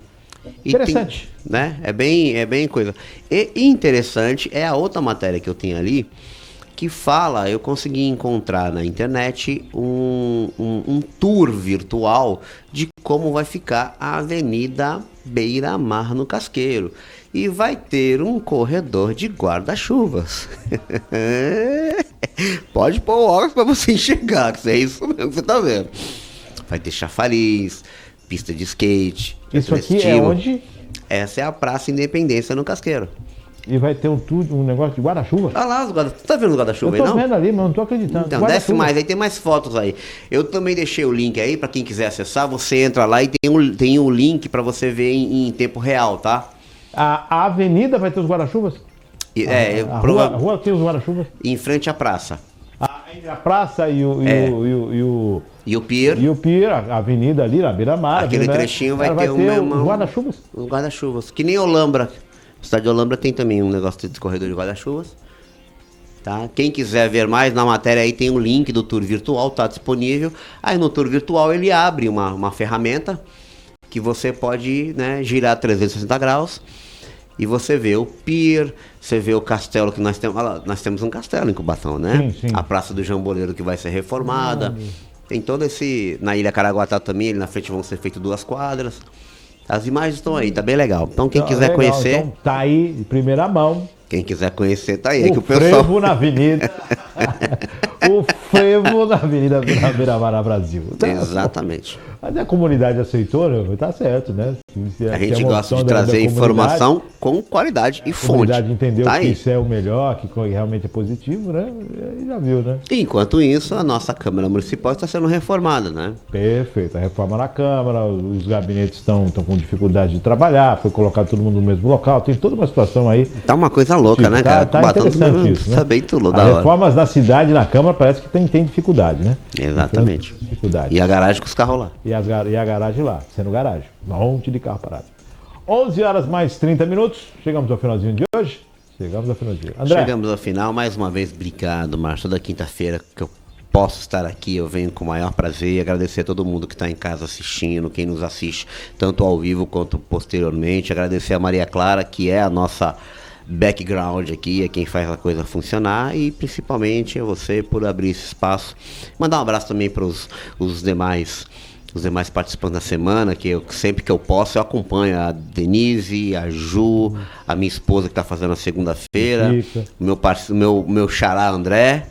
Interessante. Né? É bem coisa. E interessante é a outra matéria que eu tenho ali, que fala, eu consegui encontrar na internet um tour virtual de como vai ficar a Avenida Beira-Mar no Casqueiro. E vai ter um corredor de guarda-chuvas. Pode pôr o óculos para você enxergar, que é isso mesmo que você tá vendo. Vai ter chafariz, pista de skate. Isso aqui é onde? Essa é a Praça Independência no Casqueiro. E vai ter um negócio de guarda-chuva? Olha lá os guarda-chuva. Tá vendo os guarda-chuva aí, não? Eu tô vendo ali, mas não tô acreditando. Então, desce mais, aí tem mais fotos aí. Eu também deixei o link aí, pra quem quiser acessar, você entra lá e tem o link pra você ver em tempo real, tá? A avenida vai ter os guarda-chuvas? A rua tem os guarda-chuvas? Em frente à praça. A praça e o pier. E o pier, a avenida ali, na Beira-Mar. Aquele trechinho vai ter os guarda-chuvas? Os guarda-chuvas. Que nem Olambra. A cidade de Olambra tem também um negócio de corredor de guarda-chuvas. Tá? Quem quiser ver mais, na matéria aí tem um link do tour virtual, tá disponível. Aí no tour virtual ele abre uma ferramenta que você pode, né, girar 360 graus e você vê o pier, você vê o castelo que nós temos um castelo em Cubatão, né? Sim. A Praça do Jamboleiro que vai ser reformada. Tem todo esse... Na Ilha Caraguatá também, ali na frente vão ser feitas 2 quadras. As imagens estão aí, tá bem legal. Então quem quiser conhecer... Então tá aí, de primeira mão. Quem quiser conhecer, tá aí. O frevo na avenida. O frevo na avenida Beira-Mar Brasil. Exatamente. Mas a comunidade aceitou, né? Tá certo, né? A gente gosta de trazer informação com qualidade e fonte. A comunidade entendeu tá que aí. Isso é o melhor, que realmente é positivo, né? E já viu, né? Enquanto isso, a nossa Câmara Municipal está sendo reformada, né? Perfeito. A reforma na Câmara, os gabinetes estão com dificuldade de trabalhar, foi colocado todo mundo no mesmo local, tem toda uma situação aí. Tá uma coisa louca, né, cara? Tá interessante isso, né? Tá bem tudo da hora. As reformas na cidade, na Câmara, parece que tem dificuldade, né? Exatamente. Dificuldade. E a garagem com os carros lá. E a garagem lá, sendo garagem. Um monte de carro parado. 11 horas mais 30 minutos. Chegamos ao finalzinho de hoje? Chegamos ao finalzinho. André. Chegamos ao final. Mais uma vez, obrigado, Márcio. Toda quinta-feira que eu posso estar aqui, eu venho com o maior prazer e agradecer a todo mundo que está em casa assistindo, quem nos assiste tanto ao vivo quanto posteriormente. Agradecer a Maria Clara, que é a nossa background aqui, é quem faz a coisa funcionar, e principalmente a você por abrir esse espaço. Mandar um abraço também para os demais participantes da semana, que sempre que eu posso eu acompanho a Denise, a Ju, a minha esposa que está fazendo a segunda-feira, meu xará André,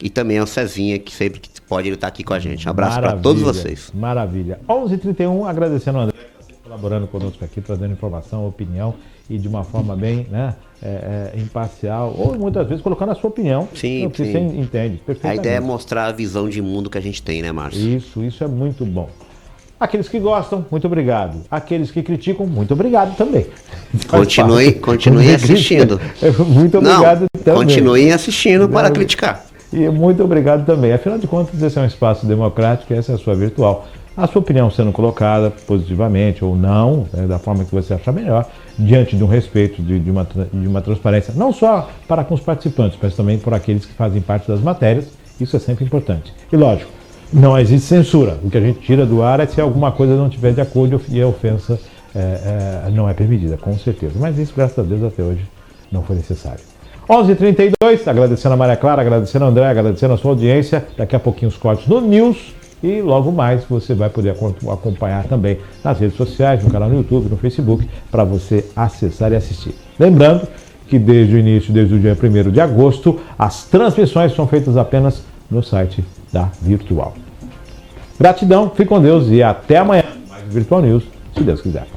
e também o Cezinha, que sempre que pode ele estar aqui com a gente. Um abraço para todos vocês. Maravilha. 11h31, agradecendo ao André que está sempre colaborando conosco aqui, trazendo informação, opinião, e de uma forma bem, né, imparcial, ou muitas vezes colocando a sua opinião. Sim, que você entende perfeitamente. A ideia é mostrar a visão de mundo que a gente tem, né, Márcio? Isso é muito bom. Aqueles que gostam, muito obrigado. Aqueles que criticam, muito obrigado também. Continuem assistindo. Muito obrigado também. Continuem assistindo para criticar. E muito obrigado também. Afinal de contas, esse é um espaço democrático e essa é a sua virtual. A sua opinião sendo colocada positivamente ou não, da forma que você achar melhor, diante de um respeito, de uma transparência, não só para com os participantes, mas também por aqueles que fazem parte das matérias. Isso é sempre importante. E lógico, não existe censura. O que a gente tira do ar é se alguma coisa não estiver de acordo e a ofensa não é permitida, com certeza. Mas isso, graças a Deus, até hoje não foi necessário. 11h32, agradecendo a Maria Clara, agradecendo a André, agradecendo a sua audiência. Daqui a pouquinho os cortes no News e logo mais você vai poder acompanhar também nas redes sociais, no canal no YouTube, no Facebook, para você acessar e assistir. Lembrando que desde o início, desde o dia 1º de agosto, as transmissões são feitas apenas no site da Virtual. Gratidão, fique com Deus e até amanhã. Mais Virtual News, se Deus quiser.